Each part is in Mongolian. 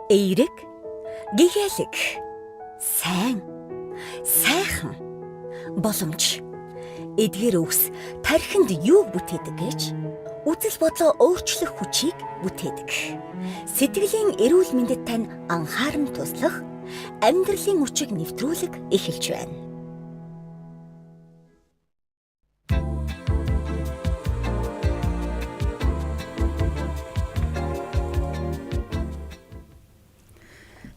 Эерэг, гэгээлэг, сайн, сайхан, боломж, эдгээр үгс тархинд юу бүтээдэг гэж үзэл бодлоо өөрчлөх хүчийг бүтээдэг. Сэтгэлийн эрүүл мэндэд тань анхааран туслах, амьдралын хүчийг нэвтрүүлэг эхэлж байна.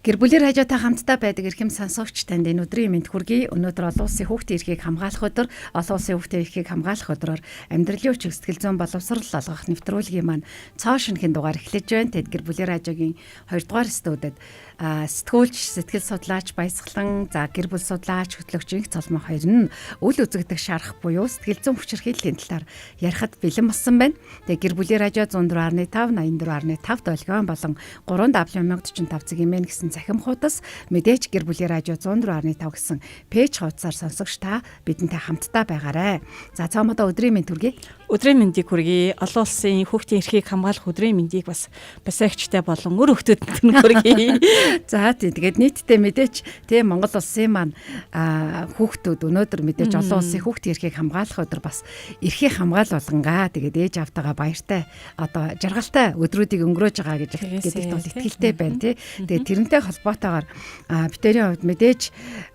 Гэр бүлийн радиотой хамтдаа байдаг эрхэм сонсогч танд энэ өдрийн мэнд хүргэе. Өнөөдөр олон улсын хүүхдийн эрхийг хамгаалах өдөр, олон улсын хүүхдийн эрхийг хамгаалах өдрөөр амьдралын хүч сэтгэл зүйн боловсрол олгох нэвтрүүлгийн маань цоо шинэхэн дугаар эхлэж байна. Тэд гэр бүлийн радиогийн 2 дугаар студид сэтгүүлч, сэтгэл судлаач, баясгалан, гэр бүл судлаач, хөтлөгч инх цолмон хоёр нь үл үзэгдэх шарах буюу сэтгэл зүйн хүчирхийллийн талаар ярихад бэлэн болсон байна. Тэгээ гэр бүлийн радио 104.5, 84.5 долгион болон 3W1045 цэгийн гэсэн захим хуудас мэдээж гэр бүлийн радио 104.5 гэсэн пэйж хуудасаар сонсогч та бидэнтэй хамтдаа байгаарай. За цаамдаа өдрийн мэнд хүргэе. Өдрийн мэндийг хүргэе. Олон улсын хүүхдийн эрхийг хамгаалах өдрийн мэндийг бас басаагчтай болон өр хүүхдэд нь хүргэе. За тэгээд нийтдээ мэдээч тийм Монгол улсын маань хүүхдүүд өнөөдөр мэдээж олон улсын хүүхдийн эрхийг хамгаалах өдөр бас эрхийг хамгаал болонгаа тэгээд ээж автагаа баяртай одоо жаргалтай өдрүүдийг өнгөрөөж байгаа гэдэгт бол итгэлтэй байна тий. Тэгээд тэрнтэй холбоотойгоор битэрийн хувьд мэдээж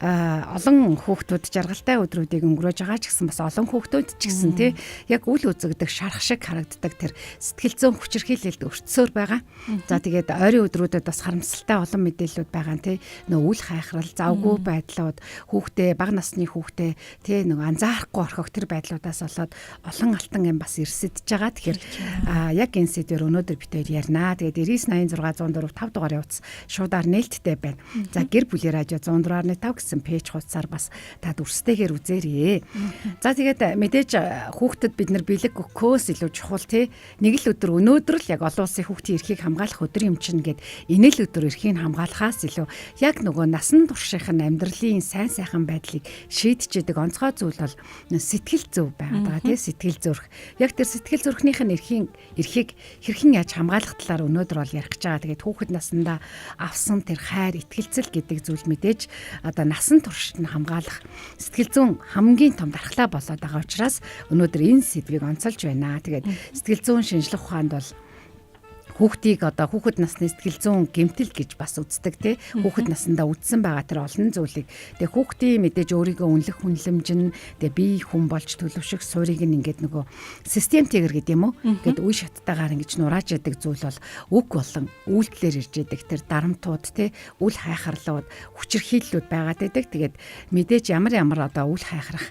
олон хүүхдүүд жаргалтай өдрүүдийг өнгөрөөж байгаа ч гэсэн бас олон хүүхдүүд ч гэсэн тий яг үл үзэгдэх шарах шиг харагддаг тэр сэтгэл зүйн хүчирхийлэлд өртсөөр байгаа. За тэгээд ойрын өдрүүдэд бас харамсалтай олон мэдээлэлүүд байгаа нь тий нөгөө үл хайхрал, завгүй байдлууд, хүүхдээ бага насны хүүхдээ тий нөгөө анзаарахгүй орхих тэр байдлуудаас болоод олон алтан юм бас эрсэдэж байгаа. Тэгэхээр яг энэ сэдвэр өнөөдөр бид ярина. Тэгээд 9986 104 5 дугаар явц шуудаар нээлттэй байна. За гэр бүлийн радио 104.5 гэсэн пэйж хуудасаар бас та дүрстэйгээр үзээрэй. За тэгээд мэдээж хүүхдэд бид нар бэлэг өгөхөөс илүү чухал тий нэг л өдөр өнөөдөр л яг олон улсын хүүхдийн эрхийг хамгаалах өдөр юм чинь гэд энэ л өдөр эрхийг хамгаалахаас илүү яг нөгөө насан туршийнх нь амьдралын сайн сайхан байдлыг шийдчихэд онцгой зүйл бол сэтгэл зүй байгаа тий сэтгэл зүрх. Яг тэр сэтгэл зүрхнийх нь эрхийг хэрхэн яаж хамгаалах талаар өнөөдөр бол ярих гэж байгаа. Тэгээд хүүхэд наснда авсан тэр хайр, итгэлцэл гэдэг зүйл мэдээж одоо насан туршид нь хамгаалах сэтгэл зүйн хамгийн том дархлаа болоод байгаа учраас өнөөдөр энэ сэдвийг онцолж байна. Тэгээд сэтгэл зүйн шинжилгээ ухаанд бол хүүхдийг одоо хүүхэд насны сэтгэл зүйн гэмтэл гэж бас үздэг тий хүүхэд наснда үдсэн байгаа тэр олон зүйлийг тэгээ хүүхдийн мэдээж өөрийгөө үнэлэх хүнлэмж нь тэгээ бие хүн болж төлөвшөх суурийг нь ингээд нөгөө системтэйгэр гэдэг юм уу ингээд үе шаттайгаар ингэж нурааж яадаг зүйл бол үг болон үйлдэлээр ирж яадаг тэр дарамтууд тий үл хайхарлууд хүчирхийллүүд байгаад байдаг. Тэгээд мэдээж ямар одоо үл хайхрах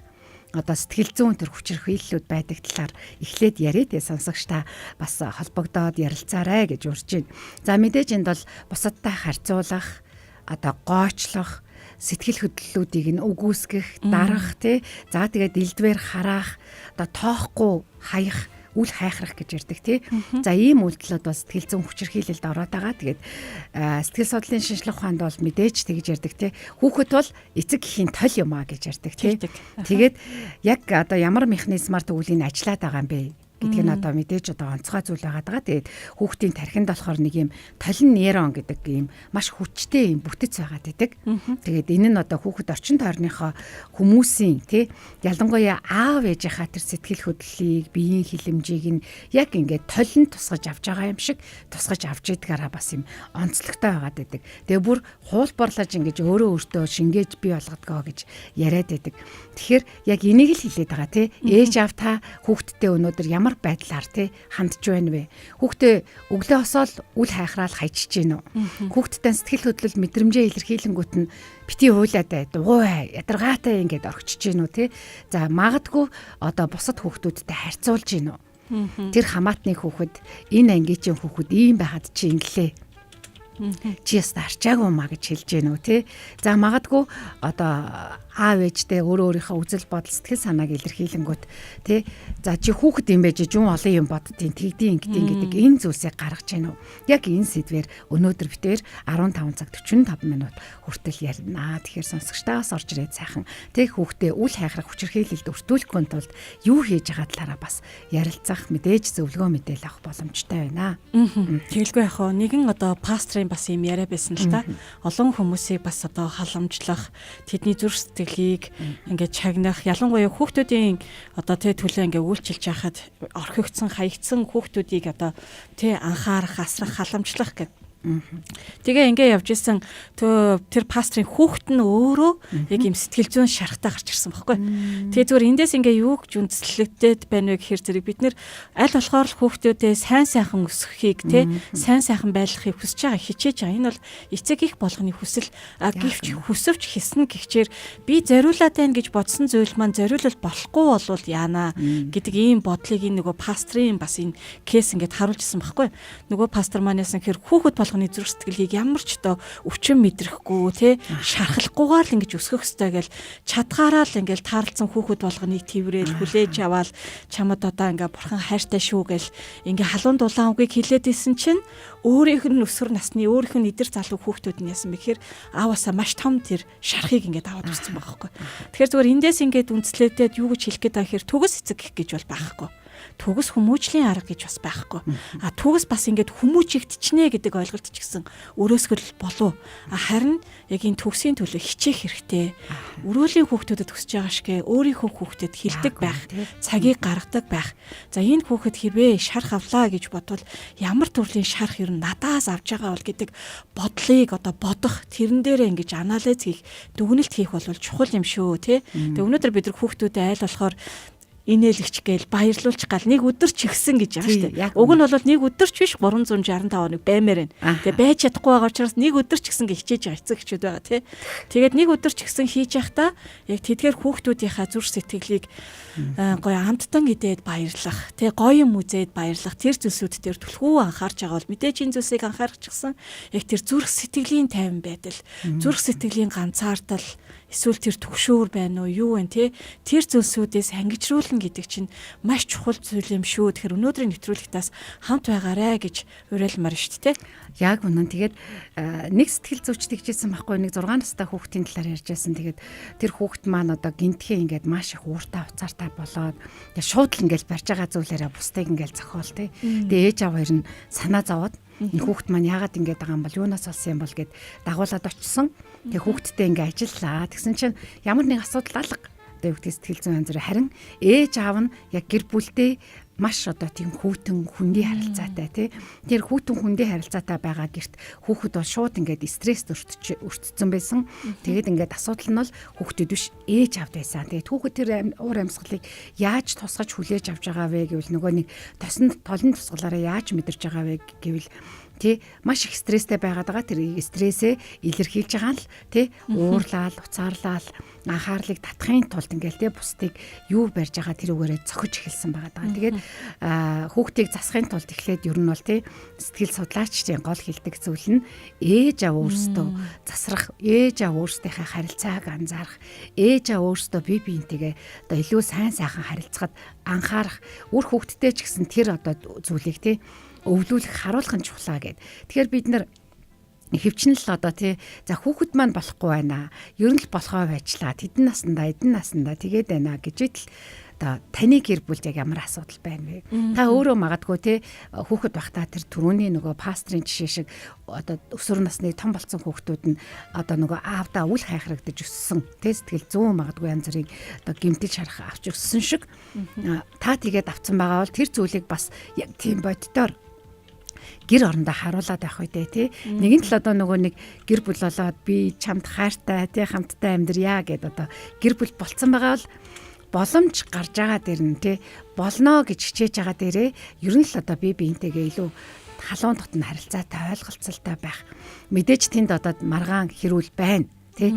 одоо сэтгэл зүйн төр хүчирхийллүүд байдаг талаар эхлээд яриад сонсогч та бас холбогдоод ярилцаарай гэж урьж байна. За мэдээж энд бол бусадтай харьцуулах, одоо гоочлох, сэтгэл хөдлөлүүдийг нь үгүйсгэх, дарах тий. За тэгээд элдвэр хараах, одоо тоохгүй хаях, үл хайхрах гэж ярьдаг тий. За ийм үйлдэлүүд бас сэтгэл зүйн хүчирхийлэлд ороод байгаа. Тэгээд сэтгэл судлалын шинжилгээ ухаанд бол мэдээж тэгж ярьдаг тий. Хүүхэд бол эцэг гэхийн тол юм а гэж ярьдаг тий. Тэгээд яг одоо ямар механизмаар төгөөлийг ажиллаад байгаа юм бэ гэдг нь одоо мэдээж одоо онцгой зүйл байгаа даа. Тэгээд хүүхдийн тархинд болохоор нэг юм толин нейрон гэдэг юм маш хүчтэй юм бүтэц байгаад байдаг. Тэгээд энэ нь одоо хүүхэд орчин тойрныхоо хүмүүсийн тий ялангуяа аав ээжийнхаа тэр сэтгэл хөдлөлийг, биеийн хилэмжийг нь яг ингээд толин тусгаж авч байгаа юм шиг тусгаж авч идэгаараа бас юм онцлогтой байгаад байдаг. Тэгээ бүр хуулбарлаж ингэж өөртөө шингээж бий болгодгоо гэж яриад байдаг. Тэгэхээр яг энийг л хэлээд байгаа тий ээж аав та хүүхдтэй өнөөдөр ямар байдлаар тий хандж байна вэ? Хүүхдээ өглөө хосоол үл хайхраал хайчиж гин үү? Хүүхдтэй сэтгэл хөдлөл мэдрэмжээ илэрхийлэнгүүт нь бити хуйлаад бай, дугуй, ядаргаатай ингээд орчиж гин үү тий? За магадгүй одоо бусад хүүхдүүдтэй харьцуулж гин үү? Тэр хамаатны хүүхэд энэ ангичийн хүүхэд ийм байхад чи инглээ. Чи яста арчаагүй маа гэж хэлж гин үү тий? За магадгүй одоо аав ээжтэй өөрийнхөө үзэл бодол сэтгэл санааг илэрхийлэнгүүт тий за чи хүүхэд юм байж жун олон юм боддیں۔ Тэгдэм гэдэг энэ зүйлсийг гаргаж гин үү? Яг энэ сэдвээр өнөөдөр битээр 15 цаг 45 минут хүртэл ярина. Тэгэхээр сонсогчтоос орж ирээд сайхан тий хүүхдээ үл хайхрах хүчирхийлэлд өртүүлэхгүй тулд юу хийж байгаа талаараа бас ярилцах мэдээж зөвлөгөө мэдээлэл авах боломжтой байна. Тэгэлгүй яхаа нэгэн одоо пастор нарын бас юм яриа байсан л та. Олон хүмүүсийг бас одоо халамжлах, тэдний зүрх сэтгэлийг ингээд чагнах, ялангуяа хүүхдүүдийн одоо тэ төлөө ингээд үйлчилж яхад орхигдсон, хаягдсан хүүхдүүдийг одоо тэ анхаарах, асрах, халамжлах гэдэг. Тэгээ ингээ явж исэн тэр пастрын хүүхэд нь өөрөө яг юм сэтгэл зүйн шарахтаа гарч ирсэн байхгүй. Тэгээ зүгээр эндээс ингээ юу гэж үндэслэгдээд байна вэ гэхээр зэрэг бид нэр аль болохоор л хүүхдүүдээ сайн сайхан өсгөхийг те сайн сайхан байлгахыг хүсэж байгаа, хичээж байгаа. Энэ бол эцэг их болгоны хүсэл. Гэвч хүсвч хийсэн гихчээр би зориулаад байна гэж бодсон зүйл маань зориулал болохгүй болвол яана гэдэг ийм бодлыг энэ нөгөө пастрын бас энэ кейс ингээд харуулжсэн байхгүй. Нөгөө пастор маань яасан гэхээр хүүхэд болгоны зүрх сэтгэлийг ямар ч одоо өвчин мэдрэхгүй те шархалахгүйгээр л ингэж өсгөх ёстой гэл чадгаараа л ингээл таарлцсан хүүхэд болгоныг тэрвээл хүлээж аваад чамд одоо ингээ бурхан хайртай шүү гэл ингээ халуун дулаан үгийг хэлээд исэн чинь өөрийнх нь өсвөр насны өөрийнх нь идэр залуу хүүхдүүд нь яасан бэхээр ааваасаа маш том тэр шархыг ингээд аваад ирсэн байгаа байхгүй. Тэгэхээр зүгээр эндээс ингээд үндслээдээд юу гэж хэлэх гээд байгаа гэхээр төгс эцэг гэх гэж бол байхгүй. Төгс хүмүүжлийн арга гэж бас байхгүй. Төгс бас ингээд хүмүүжигдчихнэ гэдэг ойлголт ч гэсэн өрөөсгөл болов. Харин яг энэ төгсийн төлөө хичээх хэрэгтэй. Өрөөлийн хүүхдүүдэд өсөж байгаа шигэ өөрийнхөө хүүхдэд хилдэг байх, цагийг гаргадаг байх. За энэ хүүхэд хэрвээ шарх авлаа гэж бодвол ямар төрлийн шарх ер нь надаас авч байгаа бол гэдэг бодлыг одоо бодох, тэрэн дээрээ ингэж анализ хийх, дүгнэлт хийх бол чухал юм шүү, тий. Тэгээ өнөөдөр бид нар хүүхдүүдэд айл болохоор инээлгч гээл баярлуулчих гал нэг өдөр ч ихсэн гэж байгаа шүү дээ. Уг нь бол нэг өдөр ч биш 365 хоног баймаар байна. Тэгээ байж чадахгүй байгаа учраас нэг өдөр ч ихсэн гэж хичээж байгаа эцэг эхчүүд байгаа тий. Тэгээд нэг өдөр ч ихсэн хийж явахдаа яг тэдгээр хүүхдүүдийнхаа зүрх сэтгэлийг гоё амттан идээд баярлах, тий гоё юм үзээд баярлах, тэр зүйлсүүд дээр түлхүү анхаарч байгаа бол мэдээж энэ зүйлсийг анхаарчихсан яг тэр зүрх сэтгэлийн тайван байдал, зүрх сэтгэлийн ганцаардал эсвэл тэр төгшөөр байна уу юу вэ те тэр зүйлсүүдээс ангижруулна гэдэг чинь маш чухал зүйл юм шүү. Тэгэхээр өнөөдрийн нэвтрүүлэгтээс хамт байгаарэ гэж уриалмаар шүү дээ. Яг үнэн. Тэгээд нэг сэтгэл зүйчд хийжсэн байхгүй, нэг 6 настай хүүхдийн талаар ярьжсэн. Тэгээд тэр хүүхд маань одоо гинтхээ ингээд маш их ууртаа уцаартай болоод шууд л ингээд барьж байгаа зүйлээрээ бусдыг ингээд зохиол те. Тэгээд ээж аав хоёр нь санаа зовоод энэ хүүхд маань яагаад ингэж байгаа юм бол юунаас болсон юм бол гэд дагуулад очсон. Тэгээ хүүхдтэй ингээ ажиллаа. Тэгсэн чинь ямар нэг асуудал алга. Тэгээ хүүхдийн сэтгэл зүйн анзаар харин ээж аав нь яг гэр бүлдээ маш одоо тийм хүүтэн хүндий харилцаатай тий. Тэр хүүтэн хүндий харилцаатай байгаа гэрт хүүхэд бол шууд ингээд стресст өртсөн байсан. Тэгээд ингээд асуудал нь бол хүүхдэд биш ээж авд байсан. Тэгээд хүүхэд тэр уур амьсгалыг яаж тусгаж хүлээж авч байгаа вэ гэвэл нөгөө нэг тосон толны тусгалаараа яаж мэдэрч байгаа вэ гэвэл тий маш их стресстэй байгаад байгаа. Тэр стрессээ илэрхийлж байгаа л тий уурлал, уцаарлал, анхаарлыг татахын тулд ингээл тий бусдыг юу барьж байгаа тэр үгээрээ цохиж эхэлсэн байгаа даа. Тэгээд хүүхдийг засахын тулд эхлээд ер нь бол тий сэтгэл судлаачдын гол хэлдэг зүйл нь ээж аав өөрсдөө засрах, ээж аав өөрсдийнхээ харилцааг анзаарах, ээж аав өөрсдөө бие биентэйгээ одоо илүү сайн сайхан харилцахад анхаарах, үр хүүхдтэй ч гэсэн тэр одоо зүйлийг тий өвлүүлэх харуулах нь чухлаа гэд. Тэгэхээр бид нар хөвчин л одоо тий за хүүхэд маань болохгүй байна. Ер нь л болохоо байжлаа. Тэдэн наснда тэгээд байна гэжэд л одоо таны гэр бүлд яг ямар асуудал байна вэ? Та өөрөө магадгүй тий хүүхэд байхдаа тэр түрүүний нөгөө пастрын жишээ шиг одоо өсвөр насны том болсон хүүхдүүд нь одоо нөгөө аавдаа үл хайхрагдаж өссөн тий сэтгэл зүүн магадгүй янз бүрийн одоо гэмтэл шарах авч өссөн шиг та тэгээд авцсан байгаа бол тэр зүйлийг бас яг тийм боддоор гэр орондоо харуулад байх үедээ тий нэгэн тал одоо нөгөө нэг гэр бүл болоод би чамд хайртай тий хамтдаа амьдрья гэд одоо гэр бүл болцсон байгаа бол боломж гарч байгаа дээр нь тий болно гэж хичээж байгаа дээрээ ер нь л одоо би биентэйгээ илүү халуун дотн харилцаатай ойлголцолтой байх. Мэдээж тэнд одоо маргаан хэрүүл байна. Тэ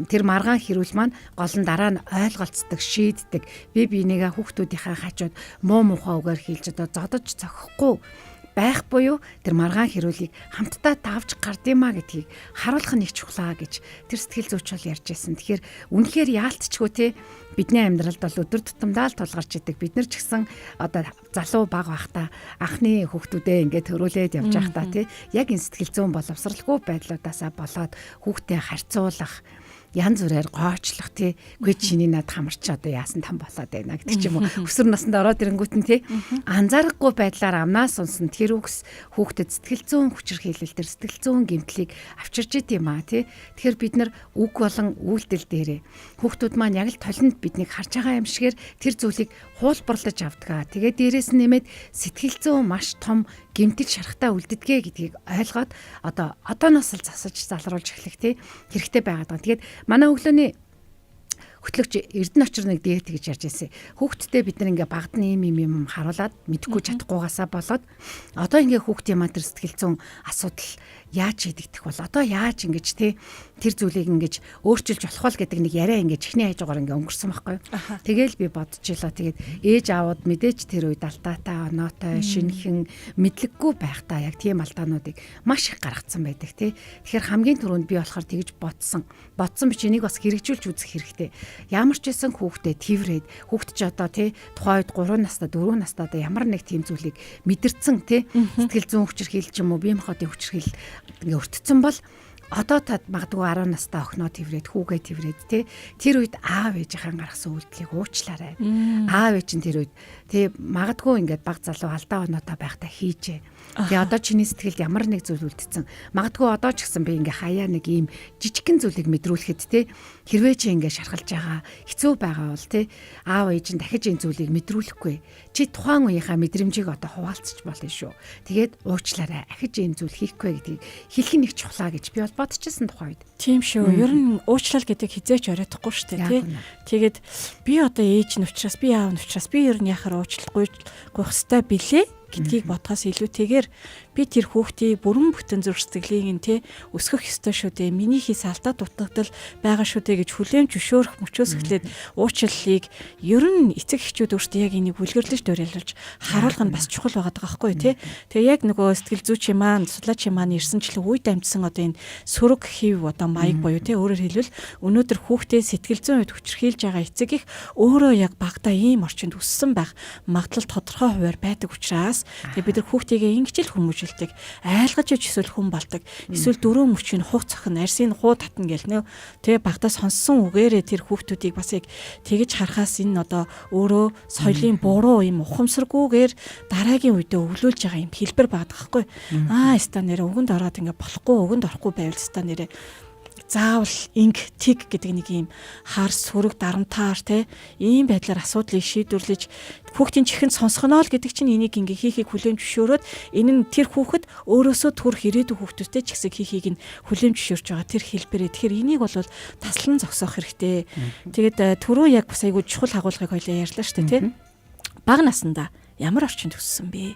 тэр маргаан хэрүүл маань гол нь дараа нь ойлголцдог, шийддэг. Би бинийгээ хүүхдүүдийнхээ хажууд муу мухай үгээр хэлж одоо зодож зохихгүй байх буюу тэр маргаан хэрүүлийг хамтдаа давж гардыма гэдгийг харуулах нь их чухлаа гэж тэр сэтгэл зүйч бол ярьж байсан. Тэгэхээр үнэхээр яалтчгүй те бидний амьдралд бол өдөр тутамдаа л тулгарч идэг. Бид нар ч гэсэн одоо залуу бага байхдаа анхны хүүхдүүдээ ингээд төрүүлээд явж байхдаа те яг энэ сэтгэл зүйн боловсралгүй байдлуудаасаа болоод хүүхдээ харьцуулах янз бүрээр гоочлох тий. Гүй чиний над хамарч одоо яасан там болоод байна гэдэг ч юм уу. Өсвөр наснд ороод ирэнгүүт нь тий. Анзаарахгүй байдлаар амнаас унсан тэр үгс хүүхдэд сэтгэл зүйн хүчирхийлэл төр сэтгэл зүйн гэмтлийг авчирч ит юм аа тий. Тэгэхээр бид нар үг болон үйлдэл дээрээ хүүхдүүд маань яг л толинд биднийг харж байгаа юм шигээр тэр зүйлийг хуулбарлаж авдаг. Тэгээд дээрээс нь нэмээд сэтгэл зүйн маш том гэмтэл шарахтаа үлддэгэ гэдгийг ойлгоод одооноос л засаж залруулж эхлэх тий хэрэгтэй байгаад байгаа. Тэгээд манай өглөөний хөтлөгч Эрдэнэ очир нэг дээд гэж ярьж ирсэн. Хүүхдтэй бид нар ингээ багтны юм харуулад мэдэхгүй чадахгүйгаасаа болоод одоо ингээ хүүхдийн маань тэр сэтгэл зүйн асуудал яаж хийдэгдэх бол одоо яаж ингэж тий тэр зүйлийг ингэж өөрчилж болох бол гэдэг нэг яриа ингэж ихний хажуугаар ингээ өнгөрсөн байхгүй. Тэгээл би бодчихлоо. Тэгээд ээж аауд мэдээж тэр үед алдаатай, оноотой, шинхэн мэдлэггүй байхдаа яг тийм алдаануудыг маш их гаргацсан байдаг тий. Тэгэхээр хамгийн түрүүнд би болохоор тэгж бодсон биш энийг бас хэрэгжүүлж үзэх хэрэгтэй. Ямар ч байсан хүүхдээ тэрврээд хүүхд ч одоо тий тухайн үед 3 настай 4 настай одоо ямар нэг тийм зүйлийг мэдэрсэн тий сэтгэл зүйн хүчирхийлэл ч юм уу бие махбодын хүчирхийлэл ингээ өртцсөн бол одоо тад магадгүй 10 настай охиноо тэрврээд хүүгээ тэрврээд тий тэр үед аав ээжийн гаргасан үйлдэлийг уучлаарай. Аав ээж нь тэр үед тий магадгүй ингээд баг залуу алдаа оноотой байхдаа хийжээ. Тэгээ одоо чиний сэтгэлд ямар нэг зүйл үлдсэн. Магадгүй одоо ч гэсэн би ингээ хаяа нэг ийм жижигхэн зүйлийг мэдрүүлэхэд тий хэрвээ чи ингээ шархалж байгаа хэцүү байгаа бол тий аав ээж нь дахиж энэ зүйлийг мэдрүүлэхгүй. Чи тухайн үеийнхаа мэдрэмжийг одоо хуваалцчих болно шүү. Тэгээд уучлаарай. Ахиж энэ зүйл хийхгүй гэдгийг хэлэх нэг чухлаа гэж би бол бодчихсон тухайн үед. Тийм шүү. Ер нь уучлал гэдэг хизээч оройтхгүй шүү дээ тий. Тэгээд би одоо ээж нь учраас би аав нь учраас би ер нь яхаар уучлахгүй гойх хэвээр билээ гэдгийг бодхоос илүүтэйгээр би тэр хүүхдийн бүрэн бүтэн зүрх сэтгэлийг нь те өсгөх ёстой шүү дээ. Миний хийс алдаа дутагдал байгаа шүү дээ гэж хүлээн зөвшөөрөх мөчөөс эхлээд уучлалыг ер нь эцэг эхчүүд өөртөө яг энийг бүлгэрлэж дөрөөлж харуулах нь бас чухал байгаа байхгүй тий. Тэгээ яг нөгөө сэтгэл зүйч маань судлаач маань ирсэнчлэн үед амьдсан одоо энэ сөрөг хив одоо маяг буюу тий өөрөөр хэлбэл өнөөдөр хүүхдээ сэтгэл зүйн үед хүчрхийлж байгаа эцэг их өөрөө яг багтаа ийм орчинд өссөн байх магадлал тодорхой хуваар байдаг учраас тэгээ бид нар хүүхдийгээ ингэж л хүмүүжүүлдэг айлгаж иж эсвэл хүн болдог эсвэл дөрөв мөчийн хууц цохин арсын хуу татна гэл нөө тэгээ багтаа сонссон үгээрээ тэр хүүхдүүдийг бас яг тэгж харахаас энэ одоо өөрөө соёлын буруу юм ухамсаргүйгээр дараагийн үедээ өвлүүлж байгаа юм хэлбэр байдаг байхгүй ста нэрэ өгөнд ороод ингээ болохгүй өгөнд орохгүй байвал ста нэрэ заавал инг тиг гэдэг нэг юм хар сүрэг дарамтаар те ийм байдлаар асуудлыг шийдвэрлэж хүүхдийн чихэнд сонсгоно л гэдэг чинь энийг ингээ хийхийг хүлээн зөвшөөрөөд энэ нь тэр хүүхэд өөрөөсөө төрөх ирээдүйн хүүхдүүдтэй ч гэсэн хийхийг нь хүлээн зөвшөөрж байгаа тэр хэлбэрээ тэгэхээр энийг бол таслан зогсоох хэрэгтэй. Тэгээд түрүү яг бас айгүй чухал агуулгыг хоёлаа ярьлаа шүү дээ те бага насндаа ямар орчинд өссөн бэ?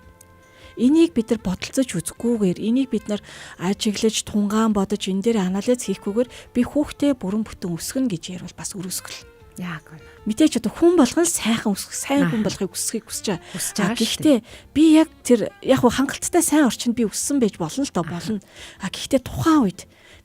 Энийг бид нар бодолцож үзэхгүйгээр энийг бид нар ажиглаж тунгаан бодож энэ дээр анализ хийхгүйгээр би хүүхдээ бүрэн бүтэн өсгөнө гэж ярил бас өрөсгөл. Яг мэдээч одоо хүн болгон сайхан өсгөх, сайн хүн болохыг хүсхийг хүсэж байгаа. Гэхдээ би яг тэр яг хангалттай сайн орчинд би өссөн байж болно л доо болно. Гэхдээ тухайн үед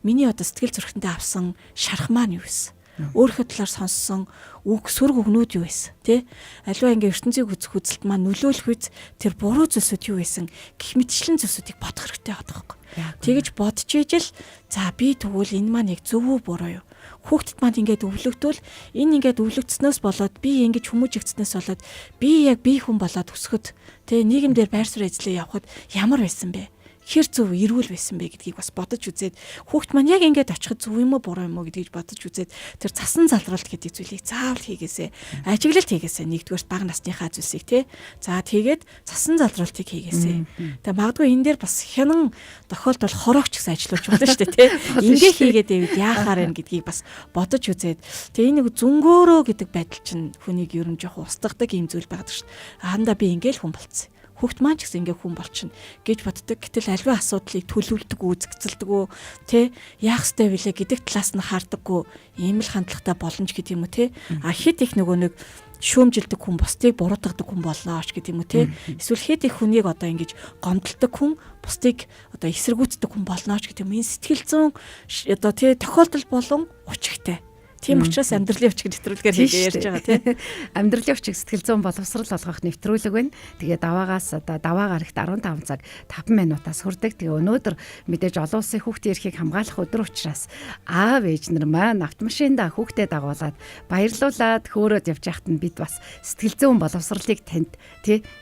миний одоо сэтгэл зүрхэндээ авсан шарах маань юу вэ? Өөрийнхөө талаар сонссон үг сүрг өгнүүд юу байсан тий аливаа ингээ ертөнцийг үзэх үзэлт маань нөлөөлөх үз тэр буруу зүйлсүүд юу байсан гэх мэтчлэн зүйлсүүдийг бодох хэрэгтэй байдаг байхгүй тэгэж бодож ижил за би тэгвэл энэ маань яг зөв үү буруу юу хүүхдэд маань ингээд өвлөгдвөл энэ ингээд өвлөгдснөөс болоод би ингэж хүмүүжигдснээс болоод би яг бие хүн болоод өсгөд тий нийгэмдэр байр суурь эзлээ явхад ямар байсан бэ хэр зөв эрүүл байсан бэ гэдгийг бас бодож үзээд хүүхд маань яг ингээд очиход зөв юм уу буруу юм уу гэдгийг бодож үзээд тэр цасан залруулалт гэдэг зүйлийг заавал хийгээсэ ажиглалт хийгээсэ нэгдүгээр бага насныхаа зүйлсийг тий за тэгээд цасан залруулалтыг хийгээсэ тэгээ магадгүй энэ дээр бас хянан тохиолдол хорооч гэсэн ажиллаж болно шүү дээ тий ингээ хийгээд байвал яахаар вэ гэдгийг бас бодож үзээд тэгээ энэ нэг зүнгөөрөө гэдэг байдал чинь хүнийг ер нь жоох устгадаг юм зүйл байдаг шүү андаа би ингээл хүн болцсон хүүхд маань ч гэсэн ингээ хүн болчихно гэж боддог. Гэтэл аливаа асуудлыг төлөвлөдөг, үзэгцэлдэг, тэ яах ёстой вүлээ гэдэг талаас нь хардаггүй. Ийм л хандлагатай боломж гэдэг юм уу те. Хэд их нөгөө нэг шүүмжилдэг хүн бусдыг буруутгадаг хүн болнооч гэдэг юм уу те. Эсвэл хэд их хүнийг одоо ингэж гомдолдог хүн бусдыг одоо эсэргүүцдэг хүн болнооч гэдэг юм. Энэ сэтгэл зүйн одоо те тохиолдол болон учигтай. Тийм учраас амьдралын өвчг нэвтрүүлгээр хийгээ ярьж байгаа тийм. Амьдралын өвчг сэтгэл зүйн боловсрол олгох нэвтрүүлэг байна. Тэгээ даваагаас даваа гарагт 15 цаг 5 минутаас хүрдэг. Тэгээ өнөөдөр мэдээж олон улсын хүүхдийн эрхийг хамгаалах өдөр учраас аав ээж нар маань автомашинда хүүхдээ дагуулад баярлуулад хөөрөөд явж байхад нь бид бас сэтгэл зүйн боловсролыг танд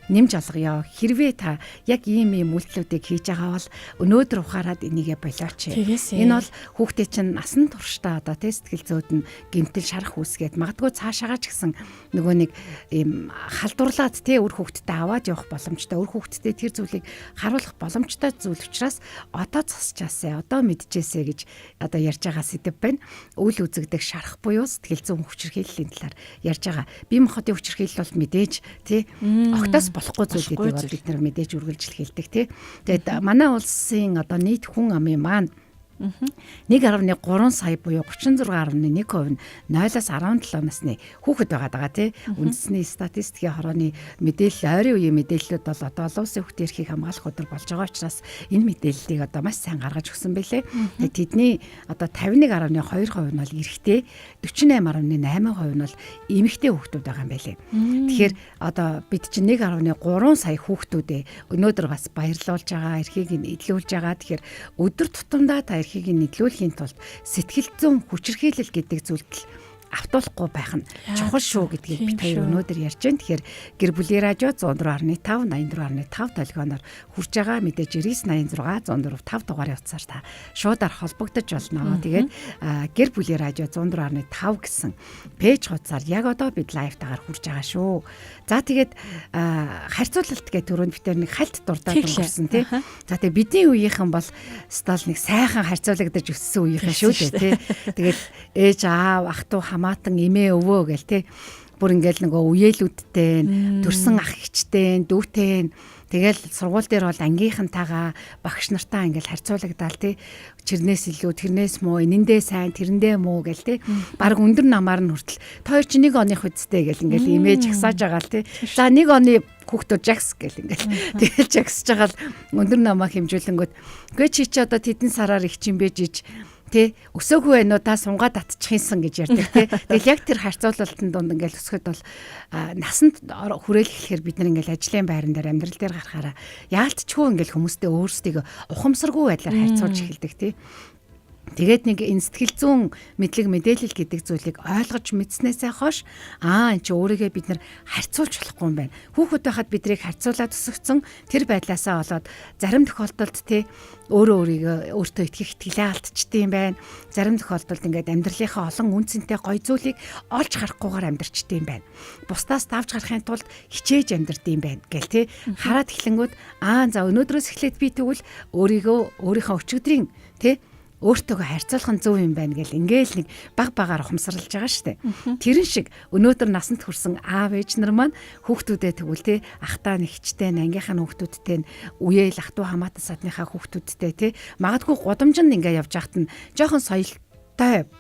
нэмж олгоё. Хэрвээ та яг ийм үйлдэлүүдийг хийж байгаа бол өнөөдөр ухаарад энийгээ болооч. Энэ бол хүүхдээ чинь насан туршдаа одоо сэтгэл зүйд нь гэмтэл шарах үүсгээд магадгүй цаашаагаа ч гэсэн нөгөө нэг ийм халдварлаад үр хүүхдтэй аваад явах боломжтой, үр хүүхдтэй тэр зүйлийг харуулах боломжтой зүйл учраас одоо засчаасаа, одоо мэдчихээсэ гэж одоо ярьж байгаа сэдв байна. Үл үзэгдэх шарах буюу сэтгэл зүйн хүчирхийллийн талаар ярьж байгаа. Бие махбодын хүчирхийлэл бол мэдээж огтоос болохгүй зүйл гэдгийг бол бид нар мэдээж үргэлжлэх хэлдэг Тэгээд манай улсын одоо нийт хүн амын маань 1.3 сая буюу 36.1% нь 0-аас 17 насны хүүхэд байгаа Үндэсний статистикийн хорооны мэдээлэл ойрын үеийн мэдээллүүд бол одоо олон улсын хүүхдийн эрхийг хамгаалах өдөр болж байгаа учраас энэ мэдээллийг одоо маш сайн гаргаж өгсөн байлээ. Тэгээд тэдний одоо 51.2% нь бол эрэгтэй, 48.8% нь бол эмэгтэй хүүхдүүд байгаа юм байлээ. Тэгэхээр одоо бид чинь 1.3 сая хүүхдүүдээ өнөөдөр бас баярлуулж байгаа, эрхийг нь эдлүүлж байгаа. Тэгэхээр өдөр тутамдаа та эрхийг нэглүүлэхийн тулд сэтгэл зүйн хүчирхийлэл гэдэг зүйлд автуулахгүй байх нь чухал шүү гэдгийг бид хоёр өнөөдөр ярьж байна. Тэгэхээр гэр бүлийн радио 104.5 84.5 толгойноор хурж байгаа мэдээж 9986 104.5 дугаарын утсаар та шуудаар холбогдож болно. Тэгээд гэр бүлийн радио 104.5 гэсэн пэйж хуудасаар яг одоо бид лайвтайгаар хурж байгаа шүү. За тэгээд харьцуулалт гэх төрөнд бид нэг хальт дурдаад өнгөрсөн тий. За тэгээд бидний үеийнхэн бол стол нэг сайхан харьцуулагдаж өссөн үеийнхэн шүү дээ тий. Тэгээд ээж аав ах トゥ хамаатан эмээ өвөө гэл тий. Бүр ингээл нөгөө үеэлүүдтэй төрсэн ах эгчтэй дүүтэй тэгэл сургууль дээр бол ангийнхантайгаа багш нартаа ингээл харьцуулагдал тий. Чирнээс илүү тэрнээс муу энэндээ сайн тэрэндээ муу гэл тий. Бараг өндөр намаар нь хүртэл тоо чи нэг оных үсттэй гэл ингээл имэж хасааж байгаа л тий. За нэг оны хүүхдүүд жакс гэл ингээл тэгэл жаксж байгаа л өндөр намаа хэмжүүлэнгүүд үгүй чи одоо тэдэн сараар их чим бэж өсөөгүй байна уу та сунгаад татчихсан гэж ярьдаг тий. Тэгэл яг тэр харьцуулалтын дунд ингээл өсөхөд бол насанд хүрээлэхээр бид нар ингээл ажлын байран дээр амьдрал дээр гарахаараа яалтчгүй ингээл хүмүүстэй өөрсдийгөө ухамсаргүй байдлаар харьцуулж эхэлдэг тий. Тэгээд нэг энэ сэтгэл зүйн мэдлэг мэдээлэл гэдэг зүйлийг ойлгож мэдснээсээ хойш эн чи өөрийгөө бид нар харьцуулж болохгүй юм байна. Хүүхэд байхад бидрийг харьцуулаад өсгцэн тэр байдлаасаа болоод зарим тохиолдолд өөртөө итгэх итгэлээ алдчихдээ юм байна. Зарим тохиолдолд ингээд амьдралынхаа олон үн цэнтэй гоё зүйлийг олж харахгүйгээр амьдрчихдээ юм байна. Бусдаас давж гарахын тулд хичээж амьдрдсан юм байна гэл хараад эхлэнгүүд за өнөөдрөөс эхлээд би тэгвэл өөрийнхөө өчигдрийн өөртөөгөө харьцуулах нь зөв юм байна гэл ингээл нэг баг багаар ухамсарлаж байгаа штэ. Тэрэн шиг өнөөдөр насанд хүрсэн аав ээж нар маань хүүхдүүдээ тэгвэл ахтаа нэгчтэй ангийнхаа хүүхдүүдтэй үеэл ах トゥ хамаатан садныхаа хүүхдүүдтэй магадгүй гудамжинд ингээ явж хахад нь жоохон соёлтой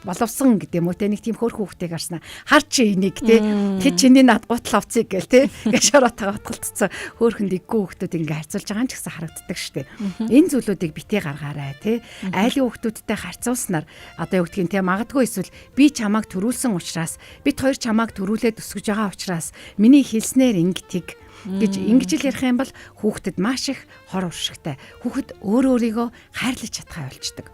боловсон гэдэг юм уу нэг тийм хөөх хүүхдийг харснаа хар чи энийг тэр чиний над гутал авцыг гэл гэж шороотойгоо утгалтцсан хөөхөнд иггүй хүүхдүүд ингээ харьцуулж байгаа нь ч гэсэн харагддаг штеп. Энэ зүйлүүдийг битээ гаргаарай айлын хүүхдүүдтэй харьцуулснаар одоо юу гэдгийг магадгүй эсвэл би чамайг төрүүлсэн учраас бид хоёр чамайг төрүүлээд өсгөж байгаа учраас миний хэлснээр ингэдэг гэж ингэж ярих юм бол хүүхдэд маш их хор уршигтай. Хүүхэд өөрийгөө хайрлаж чадхаа болчдөг.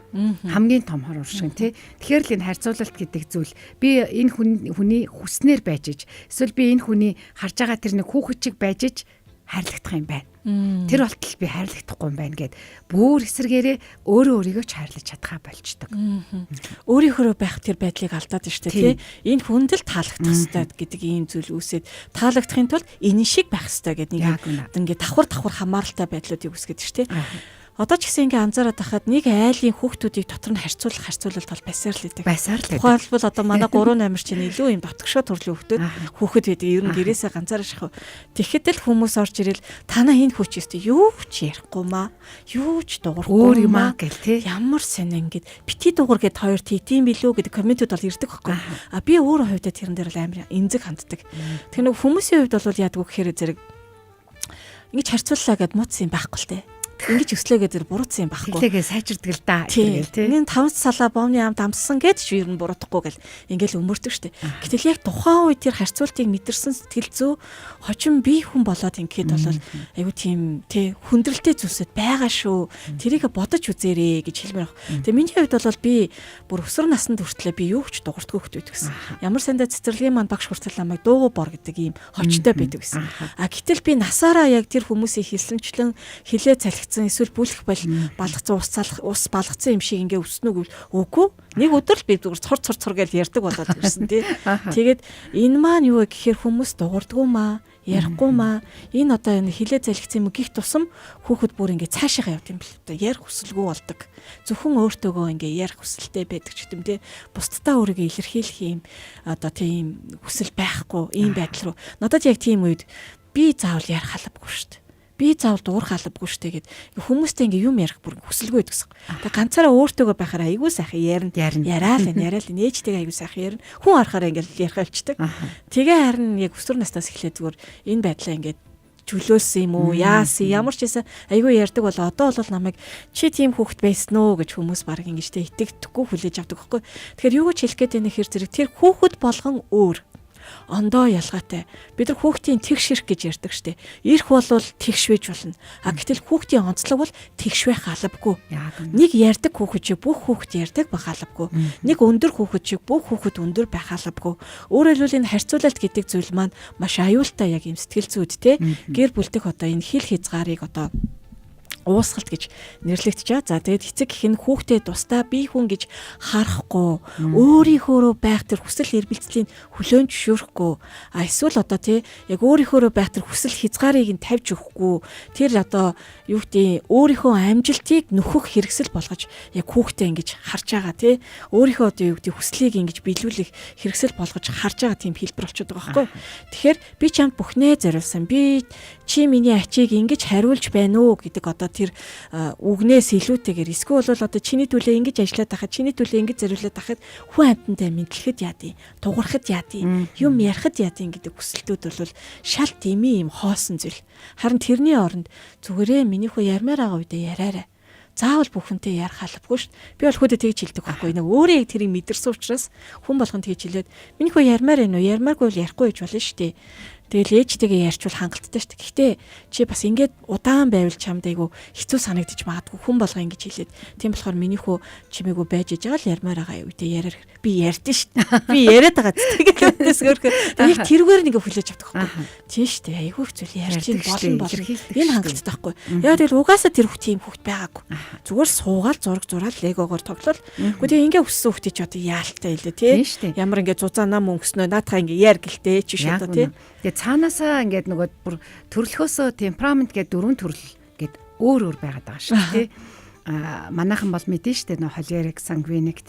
Хамгийн том хор уршиг Тэгэхээр л энэ харьцуулалт гэдэг зүйл би энэ хүний хүснээр байж иж эсвэл би энэ хүний харж байгаа тэр нэг хүүхэд чиг байж иж хайрлагдах юм байна. Тэр болтол би хайрлагдахгүй юм байна гэд бүр эсэргээрээ өөрийгөө ч хайрлаж чадхаа болчдөг. Өөрийнхөө байх тэр байдлыг алдаад байна шүү дээ тий. Энэ хүнд л таалагдах хэрэгтэй гэдэг ийм зүйл үүсээд таалагдахын тулд энэ шиг байх хэрэгтэй гэдэг нэг ингээд давхар хамааралтай байдлуудыг үүсгэж шүү дээ. Одоо ч гэсэн ингээ анзаараад байхад нэг айлын хүүхдүүдийг дотор нь харьцуулалт бол байсаар л идэг. Тухайлбал одоо манай 3 8 чинь илүү юм дотгошоо төрлийн хүүхэд байдаг. Ер нь гэрээсээ ганцаараа шахав. Тэгэхэд л хүмүүс орж ирэл танаа энэ хүүчээстэй юу ч ярихгүй маа. Юу ч дуурахгүй маа гэл те. Ямар сонин ингээд бити дуурал гэд хоёр тийм билүү гэдэг комментүүд бол ирдэг байхгүй. Би өөрөө хувьдаа тэрэн дээр л амар эмзэг ханддаг. Тэгэхээр хүмүүсийн хувьд бол яадаг вэ гэхээр зэрэг ингэж харьцууллаа гэд мууц юм байхгүй л те. ингэж өслөөгээд зэр буруутсан юм байхгүй. Хэлээгээ сайжирдаг л да гэдэг тий. Энэ 5 салаа бомны амд амссан гэж ч ер нь буруутахгүй гэл ингээл өмөрдөг штэ. Гэтэл яг тухайн үед тэр харьцуултыг мэдэрсэн сэтгэл зүй хожим бие хүн болоод ингээд бол айгу тийм тий хүндрэлтэй зүйлсэд байгаа шүү. Тэрийг бодож үзээрэй гэж хэлмээр байна. Тэгээ миний хувьд бол би бүр өсвөр наснд хүртлээр би юу ч дуурдаггүй хөвт байдаг гэсэн. Ямар сандаа цэцэрлэгийн манд багш хүртэл намайг дуугүй бор гэдэг ийм хочтой байдаг гэсэн. Гэтэл би насаараа яг тэр хүмүүсийн хэлсэнчлэн хилээ цалхицсан эсвэл бүлэх балгацсан ус балгацсан юм шиг ингээ өснөг үгүй. Нэг өдөр л би зүгээр цор гэж ярьдаг болоод ирсэн тий. Тэгээд энэ маань юу вэ гэхээр хүмүүс дуурдаггүй маа, ярихгүй маа. Энэ одоо энэ хилээ залхицсан юм гих тусам хүүхэд бүр ингээ цаашаа явд юм бэл. Одоо ярих хүсэлгүй болдог. Зөвхөн өөртөөгөө ингээ ярих хүсэлтэй байдаг ч гэдэм тий. Бусдтай өөрийгөө илэрхийлэх юм одоо тийм хүсэл байхгүй ийм байдал руу. Надад яг тийм үед би заавал ярих албагүй шүү дээ. Би заавал дуурах албагүй шүү дээ гэд хүмүүстэй ингээ юм ярих бүр хүсэлгүй байдаг гэсэн. Тэгээ ганцаараа өөртөөгөө байхаар айгүй сайхан яриа л ээжтэйгээ айгүй сайхан ярина. Хүн харахаараа ингээ ярих болчдаг. Тэгээ харин яг өсвөр настаас эхлээд зүгээр энэ байдлаа ингээ чөлөөсөн юм уу яасан ямар ч байсан айгүй ярддаг бол одоо бол намайг чи тийм хүүхэд байсан уу гэж хүмүүс баг ингэж итгэдэггүй хүлээж авдаг байхгүй. Тэгэхээр юу гэж хэлэх гээд байна гэхээр зэрэг тэр хүүхэд болгон өөр ондоо ялгаатай. Бид нар хүүхдийн тэгш ирэх гэж ярьдаг штеп. Ирэх бол тэгш вэж болно. Гэтэл хүүхдийн онцлог бол тэгш байх албагүй. Нэг ярддаг хүүхэд чи бүх хүүхэд ярддаг байх албагүй. Нэг өндөр хүүхэд чи бүх хүүхэд өндөр байх албагүй. Өөрөөр хэлбэл энэ харьцуулалт гэдэг зүйл маань маш аюултай яг юм сэтгэл зүйд те гэр бүлдэх одоо энэ хил хязгаарыг одоо уусгалт гэж нэрлэгдэж байгаа. За тэгээд эцэг гэх нь хүүхдэд тусдаа бие хүн гэж харахгүй, өөрийнхөөрөө байх тэр хүсэл эрмэлзлийн хөлөөн зөвшөөрөхгүй. Эсвэл одоо тий яг өөрийнхөөрөө байх тэр хүсэл хязгаарыг нь тавьж өгөхгүй. Тэр одоо юу гэдэг өөрийнхөө амжилтыг нөхөх хэрэгсэл болгож яг хүүхдээ ингэж харж байгаа тий. Өөрийнхөө одоо юу гэдэг хүслийг ингэж биелүүлэх хэрэгсэл болгож харж байгаа тийм хэлбэр болчиход байгаа байхгүй. Тэгэхээр би чамд бүхнээ зориулсан. Би чи миний ачийг ингэж хариулж байна уу гэдэг одоо тэр үгнээс илүүтэйгээр эсвэл бол одоо чиний төлөө ингэж ажиллаад байхад чиний төлөө ингэж зориулаад байхад хүн амьтантай мэдлэхэд яадیں, тугарахад яадیں, юм ярихад яадیں гэдэг хүсэлтүүд бол шал дэмий юм хоосон зүйл. Харин тэрний оронд зүгээрээ миний хөө ярмаар байгаа үедээ яраарай. Заавал бүхэнтэй ярих албагүй шүү дээ. Би бол хөөдөө тэгж хэлдэг байхгүй. Нэг өөрөө яг тэрийг мэдэрсэн учраас хүн болгон тэгж хэлээд миний хөө ярмаар байна уу? Ярмааргүй бол ярихгүй гэж болно шүү дээ. Тэгэл ээжтэйгээ ярьчвал хангалттай шүү дээ. Гэхдээ чи бас ингээд удаан байвал чамд айгу хэцүү санагдчих магадгүй хүн болго ингэж хэлээд. Тийм болохоор миний хөө чимээгүй байж байгаа л ярмаар байгаа үедээ яриар. Би ярьдэн шүү дээ. Би яриад байгаа. Тэгээд өдөөс өөрхөө яг тэрүүгээр нэг хүлээж авдаг байхгүй. Тийм шүү дээ. Айгу хэцүү ярьж болно. Энэ хангалттай байхгүй. Яа тэгэл угаасаа тэр хүүхд тийм хүүхд байгаагүй. Зүгээр суугаал зураг зураал легогоор тоглол. Гэхдээ ингээ өссөн хүүхдээ ч одоо яалттай хэлээ тий. Ямар ингээ зузаанаа мөнгөснөө наатаа ингээ яар гэлтэй ч биш одоо тий. Тэгээ цаанаасаа ингээд нөгөө бүр төрлөхөөсөө темперамент гэдэг 4 төрөл гээд өөр байгаад байгаа шүү дээ. Манайхан бол мэдэн шүү дээ. Холерик, сангвиник,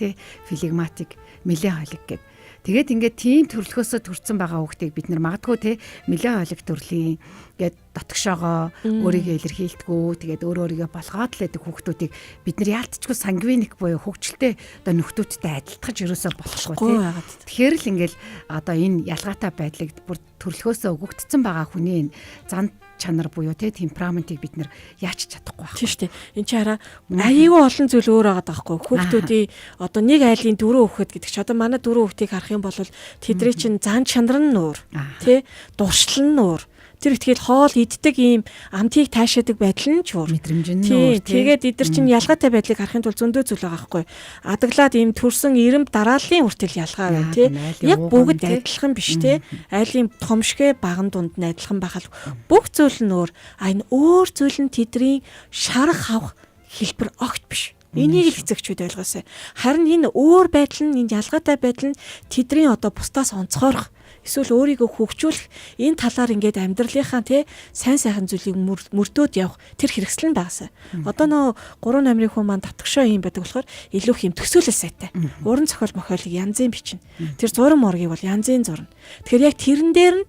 флегматик, меланхолик гэдэг. Тэгээд ингээд тийм төрлөхөөсөө төрсэн байгаа хүүхдийг бид нар магадгүй меланхолик төрлийн гээд дотгошоогоо өөрийгөө илэрхийлдэггүй тэгээд өөрийгөө болгоод л байдаг хүүхдүүдийг бид нар яалтчгүй сангвиник буюу хөвгчлөлтэй одоо нөхдүүдтэй адилтгаж ерөөсөө болохгүй тийм. Тэгэхээр л ингээл одоо энэ ялгаатай байдлыг бүр төрлөхөөсөө өгөгдсөн байгаа хүний зан чанар буюу темпераментыг бид нар яач чадахгүй байна. Тийм шүү дээ. Энд чи хараа аюул олон зүйл өөр байгаа даахгүй. Хүүхдүүдийн одоо нэг айлын 4 хүүхэд гэдэг чи одоо манай 4 хүүхдийг харах юм бол тэдний чинь зан чанар нь өөр тий дуршил нь өөр. Тэр ихтгэл хоол иддэг ийм амтыг таашаадаг байдал нь ч өөр. Мэдрэмж нь өөр. Тэгээд эдгэр чинь ялгаатай байдлыг харахын тулд зөндөө зүйл байгаа байхгүй. Адаглаад ийм төрсөн ирэмб дарааллын хүртэл ялгаа байна тий. Яг бүгд адилхан биш тий. Айлын томшгэ баган дунд нь адилхан байхал бүх зүйл нь өөр. Энэ өөр зүйл нь тэдний шарах авах хэлбэр огт биш. Энийг л эцэгчүүд ойлгоосай. Харин энэ өөр байдал нь энэ ялгаатай байдал нь тэдний одоо бусдаас онцгойрох эсвэл өөрийгөө хөгжүүлэх энэ талаар ингээд амьдралынхаа сайн сайхан зүйлийг мөрдөөд явах тэр хэрэгсэл нь байгаасаа. Одоо нөө 3 намрын хүн маань татгшоо юм байдаг болохоор илүү их юм төсөөлөл сайтай. Уран зохиол мохиолыг янзын бичнэ. Тэр зураг моргийг бол янзын зурна. Тэгэхээр яг тэрэн дээр нь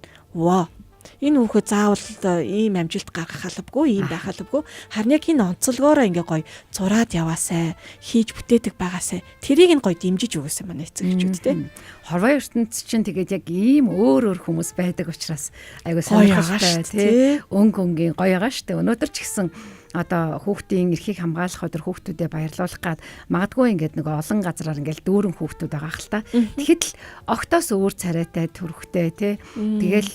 энэ хүүхэд заавал ийм амжилт гаргах албагүй, ийм байх албагүй. Харин яг энэ онцлогоороо ингээ гоё зураад яваасай, хийж бүтээдэг байгаасай. Тэрийг нь гоё дэмжиж өгөөсэй манай эцэгчүүд те. Хорвоо ертөнц чинь тэгээд яг ийм өөр хүмүүс байдаг учраас айгуу сонирхолтой тий. Өнгийн гоё байгаа штэ. Өнөөдөр ч гэсэн одоо хүүхдийн эрхийг хамгаалах өдөр хүүхдүүдэд баярлуулах гад магадгүй ингээд нөгөө олон газараар ингээд дүүрэн хүүхдүүд байгаа хэл та. Тэгэхэд л огтоос өөр царайтай төрхтэй тий. Тэгэл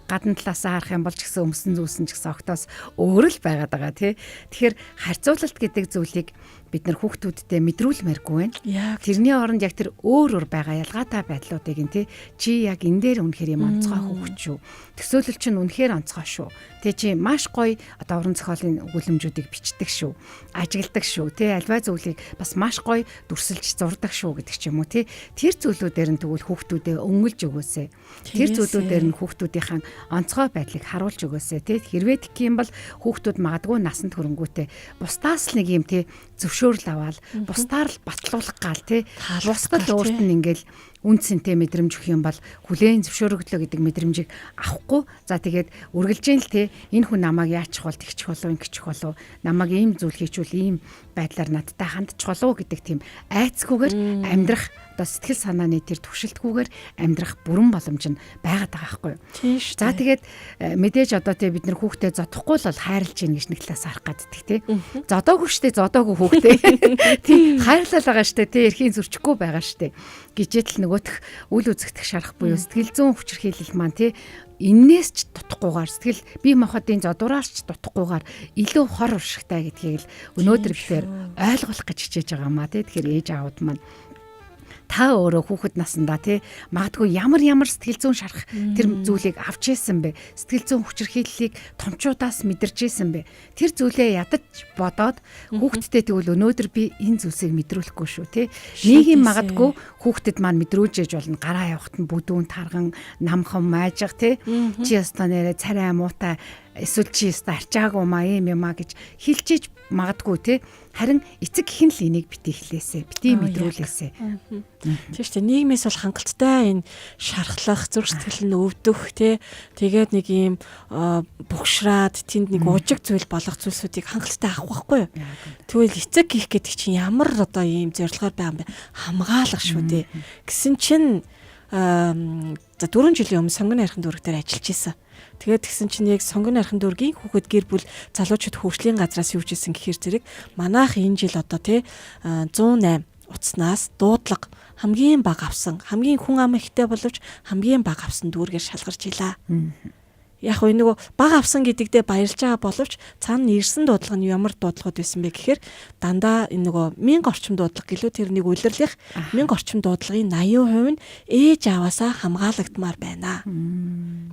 гадна талаасаа харах юм бол ч гэсэн өмсөн зүүсэн ч гэсэн огтоос өөр л байгаад байгаа тий. Тэгэхээр харьцуулалт гэдэг зүйлийг бид нар хүүхдүүдтэй мэдрүүлмээргүй байна. Тэрний оронд яг тэр өөр байгаа ялгаатай байдлуудыг нь чи яг энэ дээр үнэхээр юм онцгой хүүхд шүү. Төсөөлөл чинь үнэхээр онцгой шүү. Тэ чи маш гоё одоо уран зохиолын өгүүлэмжүүдийг бичдэг шүү. Ажигладаг шүү. Тэ альва зүйлийг бас маш гоё дүрсэлж зурдаг шүү гэдэг ч юм уу тий. Тэр зүйлүүдээр нь тэгвэл хүүхдүүдэд өнгөлж өгөөсэй. Тэр зүйлүүдээр нь хүүхдүүдийн онцгой байдлыг харуулж өгөөсэй тий. Хэрвээ тэгэх юм бол хүүхдүүд магадгүй насанд хүрэнгүүтээ бусдаас нэг юм тий зөвшөөрөл аваад бусдаар л батлуулах гал тий. Бусдад өөрт нь ингээл үнцэнтэй мэдрэмж өгөх юм бол хүлээн зөвшөөрөгдлөө гэдэг мэдрэмжийг авахгүй за тэгээд үргэлж нь л тий энэ хүн намайг яачих бол тэгчих болов ингэчих болов намайг ийм зүйл хийчихвэл ийм байдлаар надтай хандчих болов гэдэг тийм айцгүйгээр амьдрах одоо сэтгэл санааны тэр төвшөлтгүйгээр амьдрах бүрэн боломж нь байгаад байгаа байхгүй юу. За тэгээд мэдээж одоо тий бид нар хүүхдээ зодохгүй л бол хайрлж гин гэж нэг талаас харах гаддаг тий. Зодоогүй штэ зодоогүй хүүхдээ тий хайрлал байгаа штэ тий эрхийн зөрчихгүй байгаа штэ гэжээл нөгөөх үл үзэгдэх шарах буюу сэтгэл зүйн хүчирхийлэл маань тий энээс ч дутахгүйгээр сэтгэл бие махбодын зодуураар ч дутахгүйгээр илүү хор уршигтай гэдгийг л өнөөдөр битээр ойлгох гэж хичээж байгаа маа тий. Тэгэхээр ээж аауд маань та өөрөө хүүхэд насандаа тий магадгүй ямар сэтгэл зүйн шарах тэр зүйлийг авч ийсэн бэ? Сэтгэл зүйн хүчирхийллийг томчуудаас мэдэрч ийсэн бэ? Тэр зүйлээ ядаж бодоод хүүхэдтэй тэгвэл өнөөдөр би энэ зүйлсийг мэдрүүлэхгүй шүү тий. Нийгэм магадгүй хүүхдэд маань мэдрүүлж яж болно. Гараа явахт нь бүдүүн тарган намхан майжих тий. Чи ястаа нэрэ царай муутай эсвэл чи ястаа арчаагүй маа юм юмаа гэж хэлжиж магадгүй тий. Харин эцэг гэх нь л энийг бити хэлээсэ, бити мэдрүүлээсэ. Тийм шүү дээ. Нийгмээс бол хангалттай энэ шархлах, зүрх сэтгэл нь өвдөх тий. Тэгээд нэг юм бухшраад тэнд нэг ужиг зүйл болох зүйлсүүдийг хангалттай авах байхгүй юу? Тэгвэл эцэг гих гэдэг чинь ямар одоо ийм зорилгоор байгаа юм бэ? Хамгаалах шүү дээ. Гэсэн чинь за 4 жилийн өмнө сонгоны архин дүүрэг дээр ажиллаж исэн. Тэгээд тэгсэн чинь яг сонгоны архин дүүргийн хүүхэд гэр бүл залуучууд хөгжлийн газраас юу хийсэн гэхээр зэрэг манайх энэ жил одоо тий 108 утаснаас дуудлага хамгийн бага авсан хамгийн хүн ам ихтэй боловч хамгийн бага авсан дүүргээр шалгарч илаа. Яг хөө нөгөө бага авсан гэдэгдээ баярлж байгаа боловч цаана ирсэн дуудлага нь ямар дуудлагууд байсан бэ гэхээр дандаа энэ нөгөө 1000 орчим дуудлага гэлөө тэрнийг улирлах 1000 орчим дуудлагын 80% нь ээж аваасаа хамгаалагдмаар байна.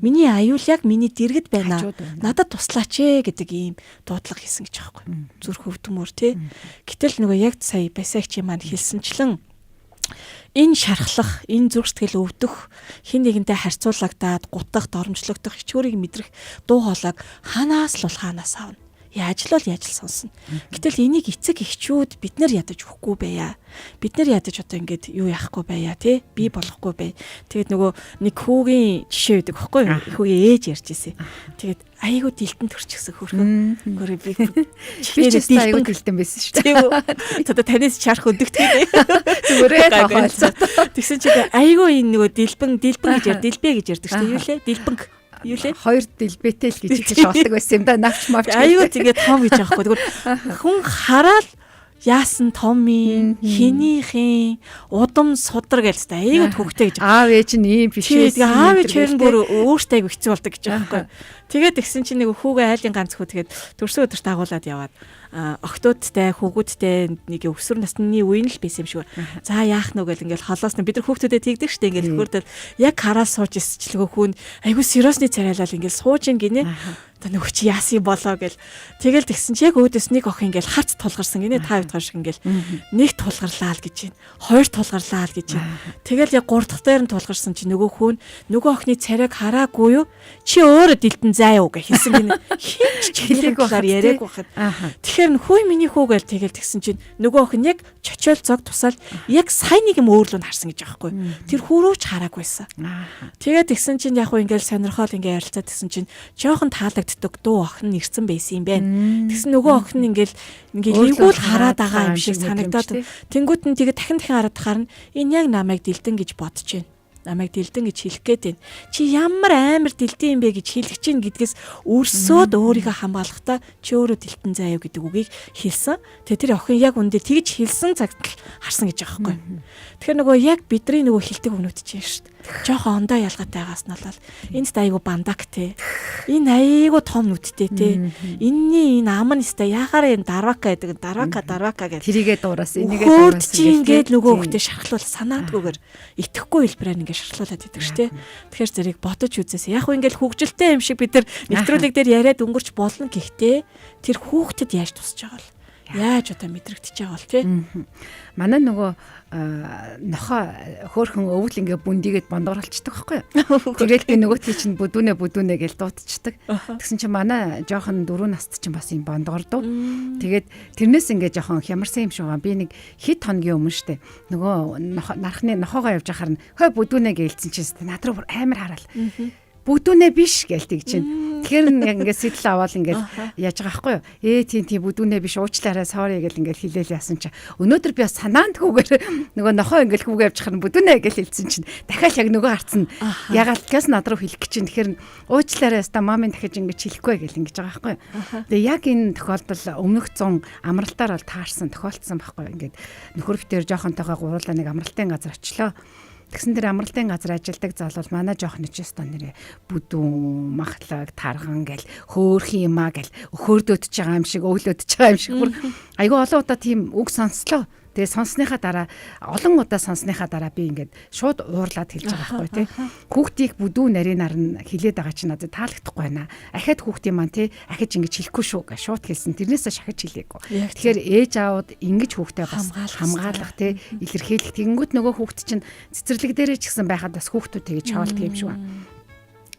Миний аюул яг миний дэргэд байна. Надад туслаач гэдэг ийм дуудлага хийсэн гэж байгаа байхгүй. Зүрх өвдмөр тий. Гэтэл нөгөө яг сая басагч маань хэлсэнчлэн энэ шархлах, энэ зүрх сэтгэл өвдөх, хин нэгэнтэй харьцуулагдаад, гутах, доромжлогдох, хичүүрийг мэдрэх дуу хоолойг ханаас л аавна. Яаж л сонсно. Гэтэл энийг эцэг эхчүүд бид нар ядаж өгөхгүй байя. Бид нар ядаж одоо ингэж юу яахгүй байя тий? Би болохгүй бай. Тэгээд нөгөө нэг хүүгийн жишээ өгдөг байхгүй юу? Хүүгийн ээж ярьж ирсэн. Тэгээд айгуу дэлтэн төрчихсөн хөрхөө. Гөрөө би ч айгуу дэлтэн байсан шүү дээ. Одоо танаас чарах өдөгтэй. Зүгээрээ хаалцаа. Тэгсэн чинь айгуу энэ нөгөө дэлбэн дэлбэ гэж ярьдаг шүү дээ. Юу лээ? Дэлбэнг юу лээ? Хоёр дэлбэтэй л гэж шалдаг байсан юм да. Навч мавч. Аюу тэгээд том гэж аахгүй. Тэгвэл хүн хараад яасан томын хинийхэн удам судар гэлтэй аюу хөвгтэй гэж. Аав ээж нь ийм биш ээ. Тэгээд аав ээж хоёр нь бүр өөртөө аягүй хэцүү болдог гэж аахгүй. Тэгээд тэгсэн чинь нэг хүүгээ айлын ганц хөө тэгээд төрсөн өдөрт дагуулад яваад октоодтай хүүгүүдтэй нэг өсвөр насны үеийн л байсан юм шиг. За яах нүг гэл ингээл холоос нь бид нар хүүхдүүдэд тэгдэг штэ ингээл хөрдөл яг хараад сууж исчлэгөө хүн айгүй сериосны царайлал ингээл сууж ин гинэ. Одоо нөгөө чи яасан болоо гэл тэгэл тэгсэн чи яг өөдөөс нэг охин ингээл харц тулгарсан гинэ та хоёр шиг ингээл нэг тулгарлаа л гэж байна. Хоёр тулгарлаа л гэж байна. Тэгэл яг гурав дахь дээр нь тулгарсан чи нөгөө хүн нөгөө охины царайг хараагүй юу? Чи өөрөө дэлтэн заа юу гэж хэлсэн гинэ. Хинч хэлээгүй хаар яриаг байхад. Тэгэхээр хөөе миний хүү гээл тэгэл тэгсэн чинь нөгөө охин яг чочоол зог тусаал яг сайн нэг юм өөр л харсан гэж аахгүй. Тэр хүрөөч хараагүйсэн. Тэгээд тэгсэн чинь яг хөө ингээл сонирхол ингээ ярилцаад тэгсэн чинь жоохон таалагддаг дуу охин ирсэн байсан юм байна. Тэгсэн нөгөө охин ингээл ийгүүл хараад байгаа юм шиг санагдаад тэнгуут нь тэгээ дахин хараад харна энэ яг намайг дэлдэн гэж бодож байна. намайг дэлдэн гэж хэлэх гээд байна. Чи ямар амар дэлдэн юм бэ гэж хэлэх чинь гэдгээс өрсөөд өөрийгөө хамгаалахдаа чи өөрөө дэлдэн заяа гэдэг үгийг хэлсэн. Тэгээ тэр охин яг үндэ тэгж хэлсэн цагт л харсан гэж байгаа байхгүй. Тэгэхээр нөгөө яг бидний нөгөө хэлдэг өмнөд чинь шүү дээ. Жохон ондоо ялгатайгаас нь бол энд айгу бандак те. Энэ айгу том нүдтэй те. Энэний энэ ам нь өстэй яхаар энэ дарвака гэдэг дарвака гэдэг. Тэрийгээ дуурас энийгээ дуурас ингээд нөгөө хөлтөд шархлуул санаадгүйгээр итгэхгүй хэлбэрээр ингээд шархлуулад идэг ш те. Тэгэхээр зэрэг бодож үзээсэй. Яг ингээл хөгжилтэй юм шиг бид нар нэвтрүүлэг дээр яриад өнгөрч болно гэхдээ тэр хүүхдэд яаж тусч байгаа л яаж одоо мэдрэгдэж байгаа бол тий. Манай нөгөө нохоо хөөхөн өвөл ингээ бүндийгээд бондооролцдог байхгүй юу. Тэгээд би нөгөөтгий чинь бүдүүнэ гэж дуудчихдаг. Тэгсэн чинь манай жоохон 4 наст чинь бас юм бондоордов. Тэгээд тэрнээс ингээ жоохон хямарсан юм шиг байгаа. Би нэг хэд хоногийн өмнө штэ нөгөө нархны нохоогоо явж ахаар нь хой бүдүүнэ гэлцэн чинь над руу амар хараал. Бүдүүнэ биш гээл тэг чинь. Тэгэхээр яг ингээд сэтэл аваад ингээд яаж байгаа байхгүй юу? Тийм бүдүүнэ биш уучлаарай sorry гэл ингээд хэлээл яасан чи. Өнөөдөр би бас санаандгүйгээр нөгөө нохоо ингээд хүүгээ явж хахад бүдүүнэ гэл хэлсэн чинь дахиад яг нөгөө харцсан. Ягаад гэс над руу хэлэх гэж чинь. Тэгэхээр уучлаарай ста мамын дахиж ингээд хэлэхгүй гэл ингэж байгаа байхгүй юу? Тэгээ яг энэ тохиолдол өмнөх 100 амралтаар бол таарсан тохиолдсон байхгүй юу? Ингээд нөхөр битээр жоохонтойгоо гурлаа нэг амралтын газар очлоо. Тэгсэн дээр амралтын газар ажилладаг залуу манай жоох нэчээс нэрээ бүдүүн махлаг тарган гэл хөөх юмаа гэл өхөөрдөж байгаа юм шиг өглөөдөж байгаа юм шиг бүр айгүй олон удаа тийм үг сонслоо. Тэгээ сонссныхаа дараа олон удаа сонссныхаа дараа би ингээд шууд уурлаад хэлж байгаа байхгүй тий. Хүүхдийг бүдүү нарийнаар нь хилээд байгаа чинь надад таалагдахгүй байна. Ахаад хүүхдийн маань тий ахиж ингэж хэлэхгүй шүү гэж шууд хэлсэн. Тэрнээсээ шахаж хэлээгүй. Тэгэхээр ээж аауд ингэж хүүхдээ бас хамгаалах тий илэрхийлэх. Тэгэнгүүт нөгөө хүүхд чинь цэцэрлэг дээрээ ч гэсэн байхад бас хүүхдүүд тэгэж чоолдог юм шиг байна.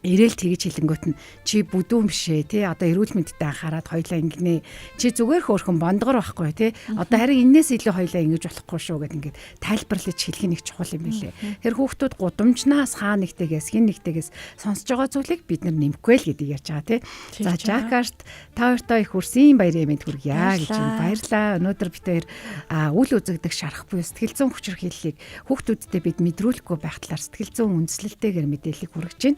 Ирээл тэгж хэлэнгүүт нь чи бүдүүн бишээ тий одоо эрүүл мэндэд анхаарад хоёлаа ингэнэ чи зүгээр хөөрхөн бондгор байхгүй тий одоо харин энээс илүү хоёлаа ингэж болохгүй шүү гэд ингээд тайлбарлаж хэлэх нэг чухал юм билээ. Тэр хүүхдүүд гудамжнаас хаа нэгтэйгээс хин нэгтэйгээс сонсож байгаа зүйлийг бид нар нэмэхгүй л гэдэг ярьж байгаа тий. За Жакарт та хоёртой их хүрсэн баярын мэд хүргье гэж баярлаа. Өнөөдөр бид хоёр үл үзэгдэх шарах буюу сэтгэл зүйн хүчирхийллийг хүүхдүүдтэй бид мэдрүүлэхгүй байх талаар сэтгэл зүйн үндэслэлтэйгээр мэдээллийг хүргэж байна.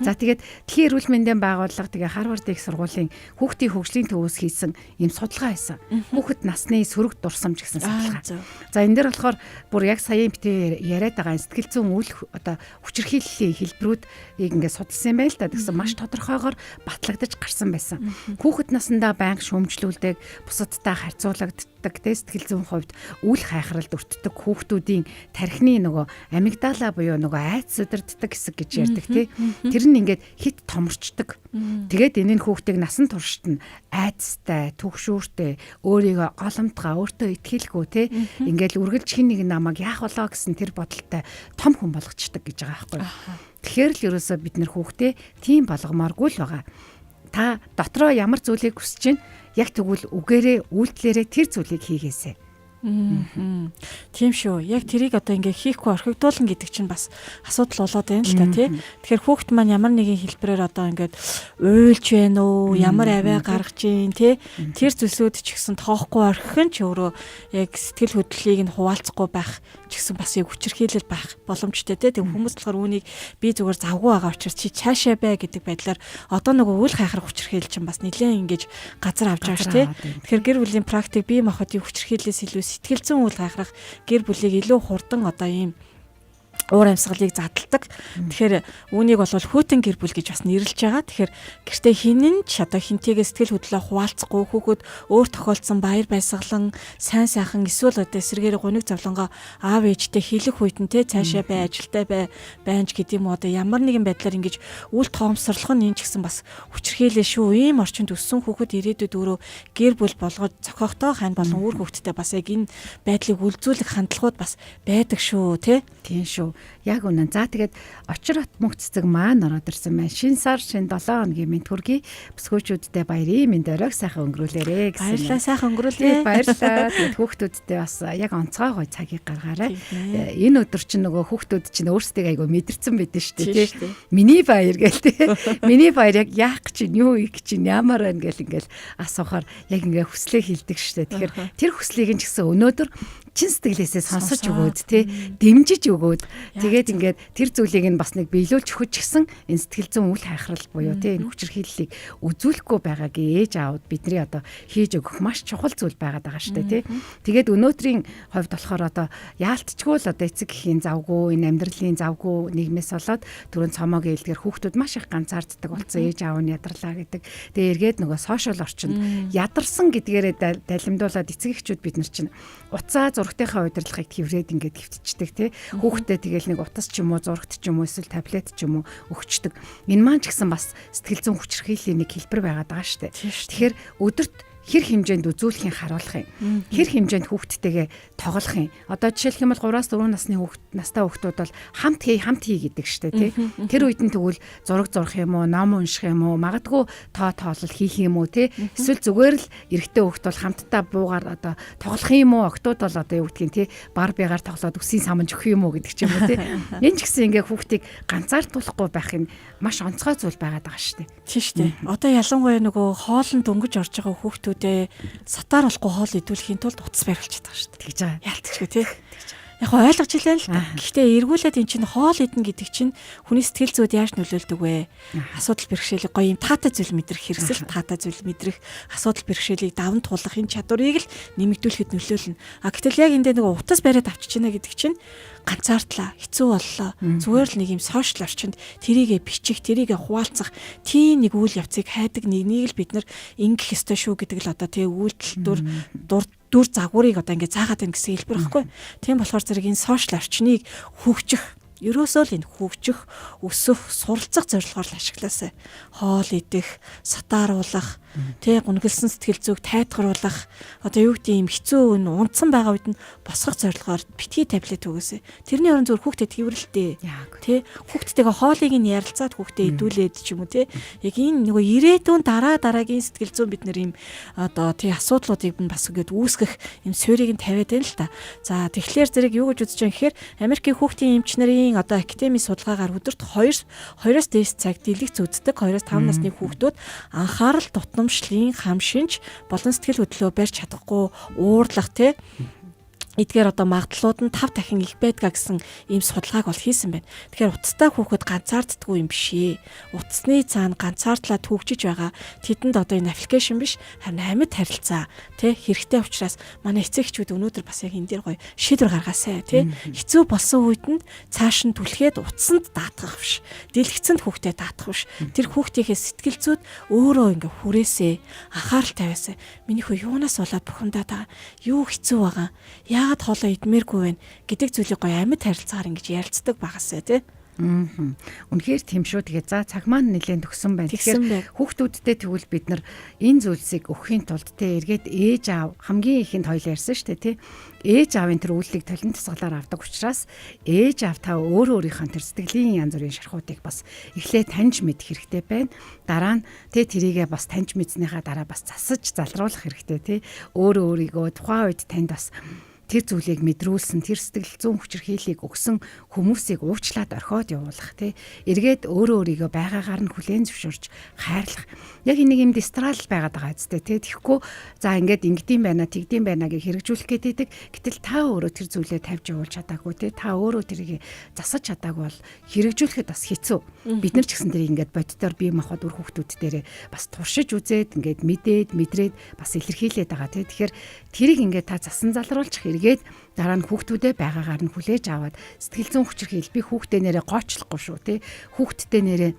За тэгээд Дэлхийн эрүүл мэндийн байгууллага тэгээ Харвард их сургуулийн хүүхдийн хөгжлийн төвөөс хийсэн юм судалгаа хийсэн. Хүүхэд насны сөрөг дурсамж гэсэн судалгаа. За энэ дээр болохоор бүр яг саяын битээ яриад байгаа сэтгэл зүйн үйл одоо хүчирхийллийн хэлбэрүүдийг ингээд судалсан юм байл та. Тэгсэн маш тодорхойгоор батлагдаж гарсан байсан. Хүүхэд насндаа байнга шүүмжлүүлдэг, бусадтай харьцуулагддаг, сэтгэл зүйн хувьд үл хайхралд өртдөг хүүхдүүдийн тархины нөгөө амигдала буюу нөгөө айц өдөрддөг хэсэг гэж ярьдаг тий. Тэр нь ингээд хит томорчдөг. Тэгээд энэ хүүхдийг насан туршид нь айцтай, түгшүүртэй, өөрийгөө голомтгоо, өөртөө итгэлгүй тий. Ингээд үргэлж хин нэг намайг яах болоо гэсэн тэр бодолтой том хүн болгочдөг гэж байгаа байхгүй. Тэгэхээр л ерөөсөө бид нэр хүүхдээ тийм болгомооргүй л байгаа. Та дотроо ямар зүйлийг хүсэж байна? Яг тэгвэл үгээрээ үйлдэлээрээ тэр зүйлийг хийгээсэй. Тийм шүү. Яг тэрийг одоо ингээ хийхгүй орхигдуулна гэдэг чинь бас асуудал болоод байна л та тий. Тэгэхээр хүүхэд маань ямар нэгэн хэлбэрээр одоо ингээд уйлж байна уу, ямар аваа гаргаж гин тий. Тэр зүйлсүүд ч гэсэн тоохгүй орхих нь ч өөрөө яг сэтгэл хөдлөлийг нь хуваалцахгүй байх ч гэсэн бас яг хүчирхийлэл байх боломжтой тий. Тэг хүмүүс болохоор үүнийг би зүгээр завгүй байгаа учраас чи цаашаа бай гэдэг байдлаар одоо нөгөө үйл хайхрах хүчирхийлэл чинь бас нэлээд ингэж газар авч байгаа ш тий. Тэгэхээр гэр бүлийн практик бие махбодын хүчирхийллээс илүү сэтгэл зүйн үйл хайхрах гэр бүлийг илүү хурдан одоо ийм уур амьсгалыг задалдаг. Тэгэхээр үүнийг бол хүйтэн гэр бүл гэж бас нэрлэж байгаа. Тэгэхээр гэртээ хинэн ч одоо хинтэйгээ сэтгэл хөдлөлөө хуваалцахгүй хүүхэд өөр тохиолдсон баяр баясгалан сайн сайхан эсвэл одоо эсрэгээр гуниг зовлонгоо аав ээжтэй хэлэх үед нь те цаашаа бай ажилтай бай байнж гэдэг юм уу одоо ямар нэгэн байдлаар ингэж үл тоомсорлох нь энэ ч гэсэн бас хүчирхийлээ шүү. Ийм орчинд өссөн хүүхэд ирээдүйд өөрөө гэр бүл болгоод зохиохтой хань болон үр хүүхэдтэй бас яг энэ байдлыг үлзүүлэх хандлагууд бас байдаг шүү те. Тийм шүү. Яг үнэн. За тэгээд очир хот мөнх цэцэг маань ороод ирсэн байна. Шинэ сар шинэ 7 хоногийн мэд хүргэе. Бүсгүүчүүдтэй баярын мэд оройг сайхан өнгөрүүлээрэ гэсэн. Баярлалаа сайхан өнгөрүүлээ. Баярлалаа. Тэгээд хүүхдүүдтэй бас яг онцгой гой цагийг гаргаарай. Энэ өдөр чинь нөгөө хүүхдүүд чинь өөрсдөө айгу мэдэрсэн байдэн шүү дээ тий. Миний баяр гээл тий. Миний баяр яг яах гэж юу их чинь ямар байна гэл ингээл асуухаар яг ингээ хүслээ хилдэг шүү дээ. Тэгэхээр тэр хүслийг нь ч гэсэн өнөөдөр чин сэтгэлээсээ сонсож өгөөд тий дэмжиж өгөөд тэгээд ингээд тэр зүйлийг нь бас нэг биелүүлж өгч гисэн энэ сэтгэл зүйн үл хайхрал буюу тий энэ хүчирхийллийг үзүүлэхгүй байгааг ээж аауд бидний одоо хийж өгөх маш чухал зүйл байгаад байгаа шүү дээ тий. Тэгээд өнөөдрийн хувьд болохоор одоо яалтчгүй л одоо эцэг эхийн завгүй энэ амьдралын завгүй нийгмээс болоод түрүүн цомоогийн хэлдгээр хүүхдүүд маш их ганцаарддаг болсон ээж аав нь ядарлаа гэдэг. Тэгээ эргээд нөгөө сошиал орчинд ядарсан гэдгээрээ далимдуулаад эцэг эхчүүд бид нар чинь утсаа зурагтынхаа удирдлагыг тврээд ингээд хөвтчихдэг тий. Хүүхдээ тэгэл нэг утас ч юм уу зурагт ч юм уу эсвэл таблет ч юм уу өгчдөг. Энэ маань ч гэсэн бас сэтгэл зүйн хүчирхийллийн нэг хэлбэр байгаад байгаа шүү дээ. Тэгэхээр өдөрт хэр хэмжээнд үзүүлэхин харуулах юм. Хэр хэмжээнд хүүхдтэйгээ тоглох юм. Одоо жишээлх юм бол 3-4 насны настай хүүхдүүд бол хамт хий гэдэг штэ тий. Тэр үед нь тэгвэл зураг зурах юм уу, ном унших юм уу, магадгүй тоолол хийх юм уу тий. Эсвэл зүгээр л эрэгтэй хүүхд бол хамтдаа буугаар одоо тоглох юм уу, октод бол одоо юу гэдгийг тий барбигаар тоглоод үсийн саманж өгөх юм уу гэдэг ч юм уу тий. Энэ ч гэсэн ингээ хүүхдийг ганцаардуулахгүй байх нь маш онцгой зүйл байгаад байгаа штэ. Тийм штэ. Одоо ялангуяа нөгөө хоолнд дөнгөж орж байгаа хүүхдүүд сатаар болохгүй хоол идэвхлэхийн тулд утас барилчаад байгаа шүү дээ. Тэгж байгаа. Яалтчгүй тий. Яг ойлгож илээ л да. Гэхдээ эргүүлээд эн чинь хоол идэн гэдэг чинь хүний сэтгэл зүйд яаж нөлөөлдөг вэ? Асуудал бэрхшээлийг гоё юм таатай зүйл мэдрэх, хэрэгсэл таатай зүйл мэдрэх, асуудал бэрхшээлийг даван туулах энэ чадварыг л нэмэгдүүлэхэд нөлөөлнө. А гэтэл яг эндээ нэг утас бариад авчиж байна гэдэг чинь ганцаардлаа, хэцүү боллоо. Зүгээр л нэг юм сошиал орчинд тэрийгэ бичих, тэрийгэ хуваалцах, тийм нэг үйл явцыг хайдаг нэг л бид нар ингэх ёстой шүү гэдэг л одоо тий үйлдэл дүр загварыг одоо ингэ заагаад байна гэсэн хэлбэр байхгүй. Тийм болохоор зэрэг энэ сошиал орчныг хөгжих ерөөсөө л энэ хөгжих, өсөх, суралцах зорилгоор л ашиглаасай. Хоол идэх, сатааруулах, тэг гүнгэлсэн сэтгэл зүйг тайтгаруулах, одоо юу гэдэг юм хэцүү өн унтсан байгаа үед нь босгох зорилгоор битгий таблет өгөөсэй. Тэрний орон зүгээр хүүхдэд тэрвэрлдээ. Тэ хүүхдтэйгээ хоолыг нь ярилцаад хүүхдэд идүүлээд ч юм уу тэ. Яг энэ нөгөө ирээдүйн дараагийн сэтгэл зүйн бид нар юм одоо тий асуудлуудыг нь бас ингээд үүсгэх юм суурийг нь тавиад байна л та. За тэгэхээр зэрэг юу гэж үзэж байгаа гэхээр Америкийн хүүхдийн эмч нарын одоо академийн судалгаагаар өдөрт 2-оос дээш цаг дэлгэц үздэг 2-5 насны хүүхдүүд анхаарал тутамшлын хам шинж болон сэтгэл хөдлөлөө барьж чадахгүй уурлах тий эдгээр одоо магадлалууд нь 5 дахин их байдгаа гэсэн ийм судалгааг бол хийсэн байна. Тэгэхээр утастай хүүхэд ганцаарддаггүй юм биш ээ. Утасны цаана ганцаардлаад хөгжиж байгаа тэдэнд одоо энэ аппликейшн биш харин амьд харилцаа тий хэрэгтэй учраас манай эцэгчүүд өнөөдөр бас яг энэ дээр гоё шийдвэр гаргаасай тий. Хэцүү болсон үед нь цааш нь түлхээд утсанд даатгах биш. Дэлгэцэнд хүүхдэд даатгах биш. Тэр хүүхдийнхээ сэтгэл зүйд өөрөө ингээ хүрээсэй. Анхаарал тавиасай. Миний хөө юунаас болоод бухимдаад байгаа? Юу хэцүү байгаа? Яагаад хоолоо идмээргүй вэ гэдэг зүйлийг гоё амьд харилцаагаар ингэж ярилцдаг багасаа тий. Үнэхээр тийм шүү. Тэгээ за цаг маань нэлээд төгсөн байна. Тэгэхээр хүүхдүүдтэй тэгвэл бид нар энэ зүйлсийг өгөхийн тулд те эргээд ээж аав хамгийн ихэнд хоёул ярьсан шүү дээ те. Ээж аавын тэр үйлдэлийг талент тусгалаар авдаг учраас ээж аав та өөрийнхөө тэр сэтгэлийн янз бүрийн шархуудыг бас эхлээд таньж мэдэх хэрэгтэй байна. Дараа нь те тэрийгээ бас таньж мэдснийхаа дараа бас засаж залруулах хэрэгтэй те. Өөрийгөө тухайн үед танд бас тэр зүйлийг мэдрүүлсэн, тэр сэтгэл зүйн хүчирхийллийг өгсөн хүмүүсийг уучлаад орхиод явуулах тий. Эргээд өөрийгөө байгаагаар нь хүлээн зөвшөөрч хайрлах. Яг нэг юм дистрал байгаад байгаа үстэй тий. Тэгэхгүй за ингээд ингэдэм байна, тэгдэм байна гэж хэрэгжүүлэх гээд идэг. Гэтэл та өөрөө тэр зүйлээ тавьж явуулж чадаагүй тий. Та өөрөө тэрийг засаж чадаагүй бол хэрэгжүүлэхэд бас хэцүү. Бид нар ч гэсэн тэрийг ингээд боддоор бие махбод үр хүүхдүүд дээрээ бас туршиж үзээд ингээд мэдрээд бас илэрхийлээд байгаа тий. Тэгэхээр тэрийг ингээд та засан залруулчих эргээд дараа нь хүүхдүүдээ байгаагаар нь хүлээж аваад сэтгэл зүйн хүчирхийл би хүүхдээ нэрээ гоочлохгүй шүү тий. Хүүхдтэй нэрээ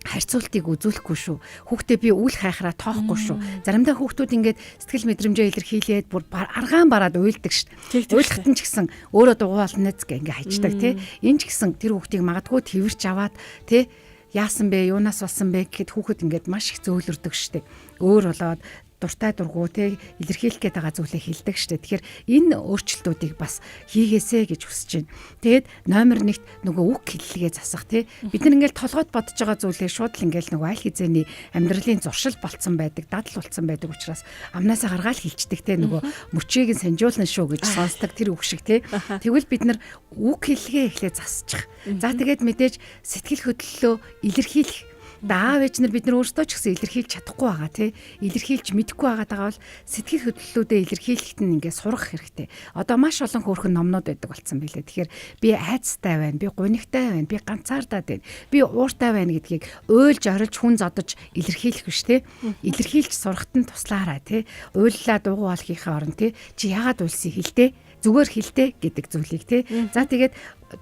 харьцуултыг үзүүлэхгүй шүү. Хүүхдээ би үл хайхраа тоохгүй шүү. Заримдаа хүүхдүүд ингээд сэтгэл мэдрэмжээ илэрхийлээд бүр аргаан бараад уйлдаг шүү. Уйлахт нь ч гэсэн өөрөө дугуйлнэ згэ ингээд хайчдаг тий. Энэ ч гэсэн тэр хүүхдийг магадгүй тэрвэрч аваад тий яасан бэ, юунаас болсон бэ гэхэд хүүхэд ингээд маш их зөөлрдөг шүү. Өөр болоод дуртай дургуу те илэрхийлэх гээд байгаа зүйлээ хэлдэг штэ. Тэгэхээр энэ өөрчлөлтүүдийг бас хийгээсэ гэж хүсэж байна. Тэгээд номер 1-т нөгөө үг хэллэгээ засах те. Бид нар ингээл толгойд бодож байгаа зүйлээ шууд л ингээл нөгөө аль хизээний амьдралын зуршил болцсон байдаг, дадал болцсон байдаг учраас амнаасаа гаргаал хэлцдэг те нөгөө мөчийг нь санжуулна шүү гэж сонсдог тэр үг шиг те. Тэгвэл бид нар үг хэллэгээ эхлээ засчих. За тэгээд мэдээж сэтгэл хөдлөлөө илэрхийлэх Аав ээж нар бид нар өөрсдөө ч гэсэн илэрхийлж чадахгүй байгаа тий. Илэрхийлж мэдэхгүй байгаа бол сэтгэл хөдлөлүүдээ илэрхийлэхэд нь ингээд сурах хэрэгтэй. Одоо маш олон хөөрхөн номнууд байдаг болсон билээ. Тэгэхээр би айцтай байна, би гунигтай байна, би ганцаардаад байна, би ууртай байна гэдгийг уйлж орилж хүн зодож илэрхийлэх биш тий. Илэрхийлж сурахад нь туслаарай тий. Уйллаа дуугүй болохынхаа оронд тий. Чи яагаад уйлсыг хэлтэй? Зүгээр хэлтэй гэдэг зүйлийг тий. За тэгээд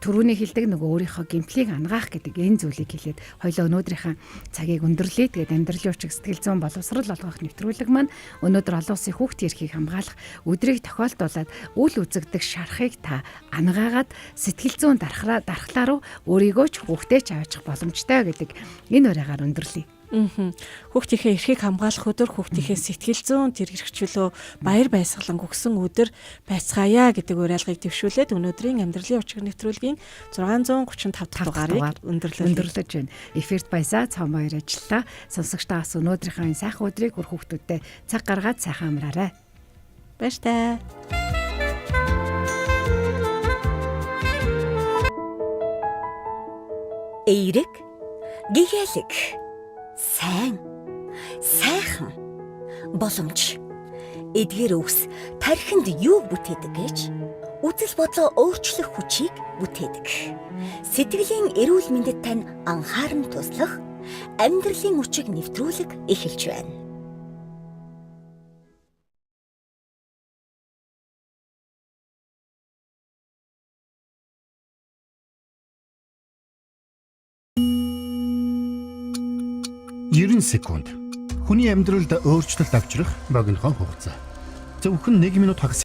түрүүний хэлдэг нөгөө өөрийнхөө гэмтлийг ангаах гэдэг энэ зүйлийг хэлээд хоёлоо өнөөдрийнхээ цагийг өндөрлөе. Тэгээд амьдралын учиг сэтгэл зүйн боловсрал олгох нэвтрүүлэг маань өнөөдөр олон улсын хүүхдийн эрхийг хамгаалах өдрийг тохиолдуулаад үл үзэгдэх шарахыг та ангаагаад сэтгэл зүйн дархлаа руу өөрийгөө ч хүүхдээ ч аваачих боломжтой гэдэг энэ ураагаар өндөрлөе. Хүүхдийнхээ эрхийг хамгаалах өдөр, хүүхдийнхээ сэтгэл зүйн тэр эрхчлөө баяр баясгалан өгсөн өдөр байцгаая гэдэг уриалгыг дэвшүүлээд өнөөдрийн амьдралын учир нэвтрүүлгийн 635 дахь дугаарыг өндөрлөж байна. Эфирт баясаа цаам баяр ажиллаа. Сонсогчдоос өнөөдрийнхөө энэ сайхан өдрийг бүр хүүхдүүдэд цаг гаргаад сайхан амраарай. Баяр таа. Эерэг, гэгээлэг, сайн, сайхан, боломж, эдгээр үгс тархинд юу бүтээдэг гэж үзэл бодлоо өөрчлөх хүчийг бүтээдэг. Сэтгэлийн эрүүл мэндэд тань анхааран туслах амьдралын учиг нэвтрүүлэг эхэлж байна. Секунд. Хүний амьдралд өөрчлөлт авчрах богинохон хугацаа. Зөвхөн 1 минут хагас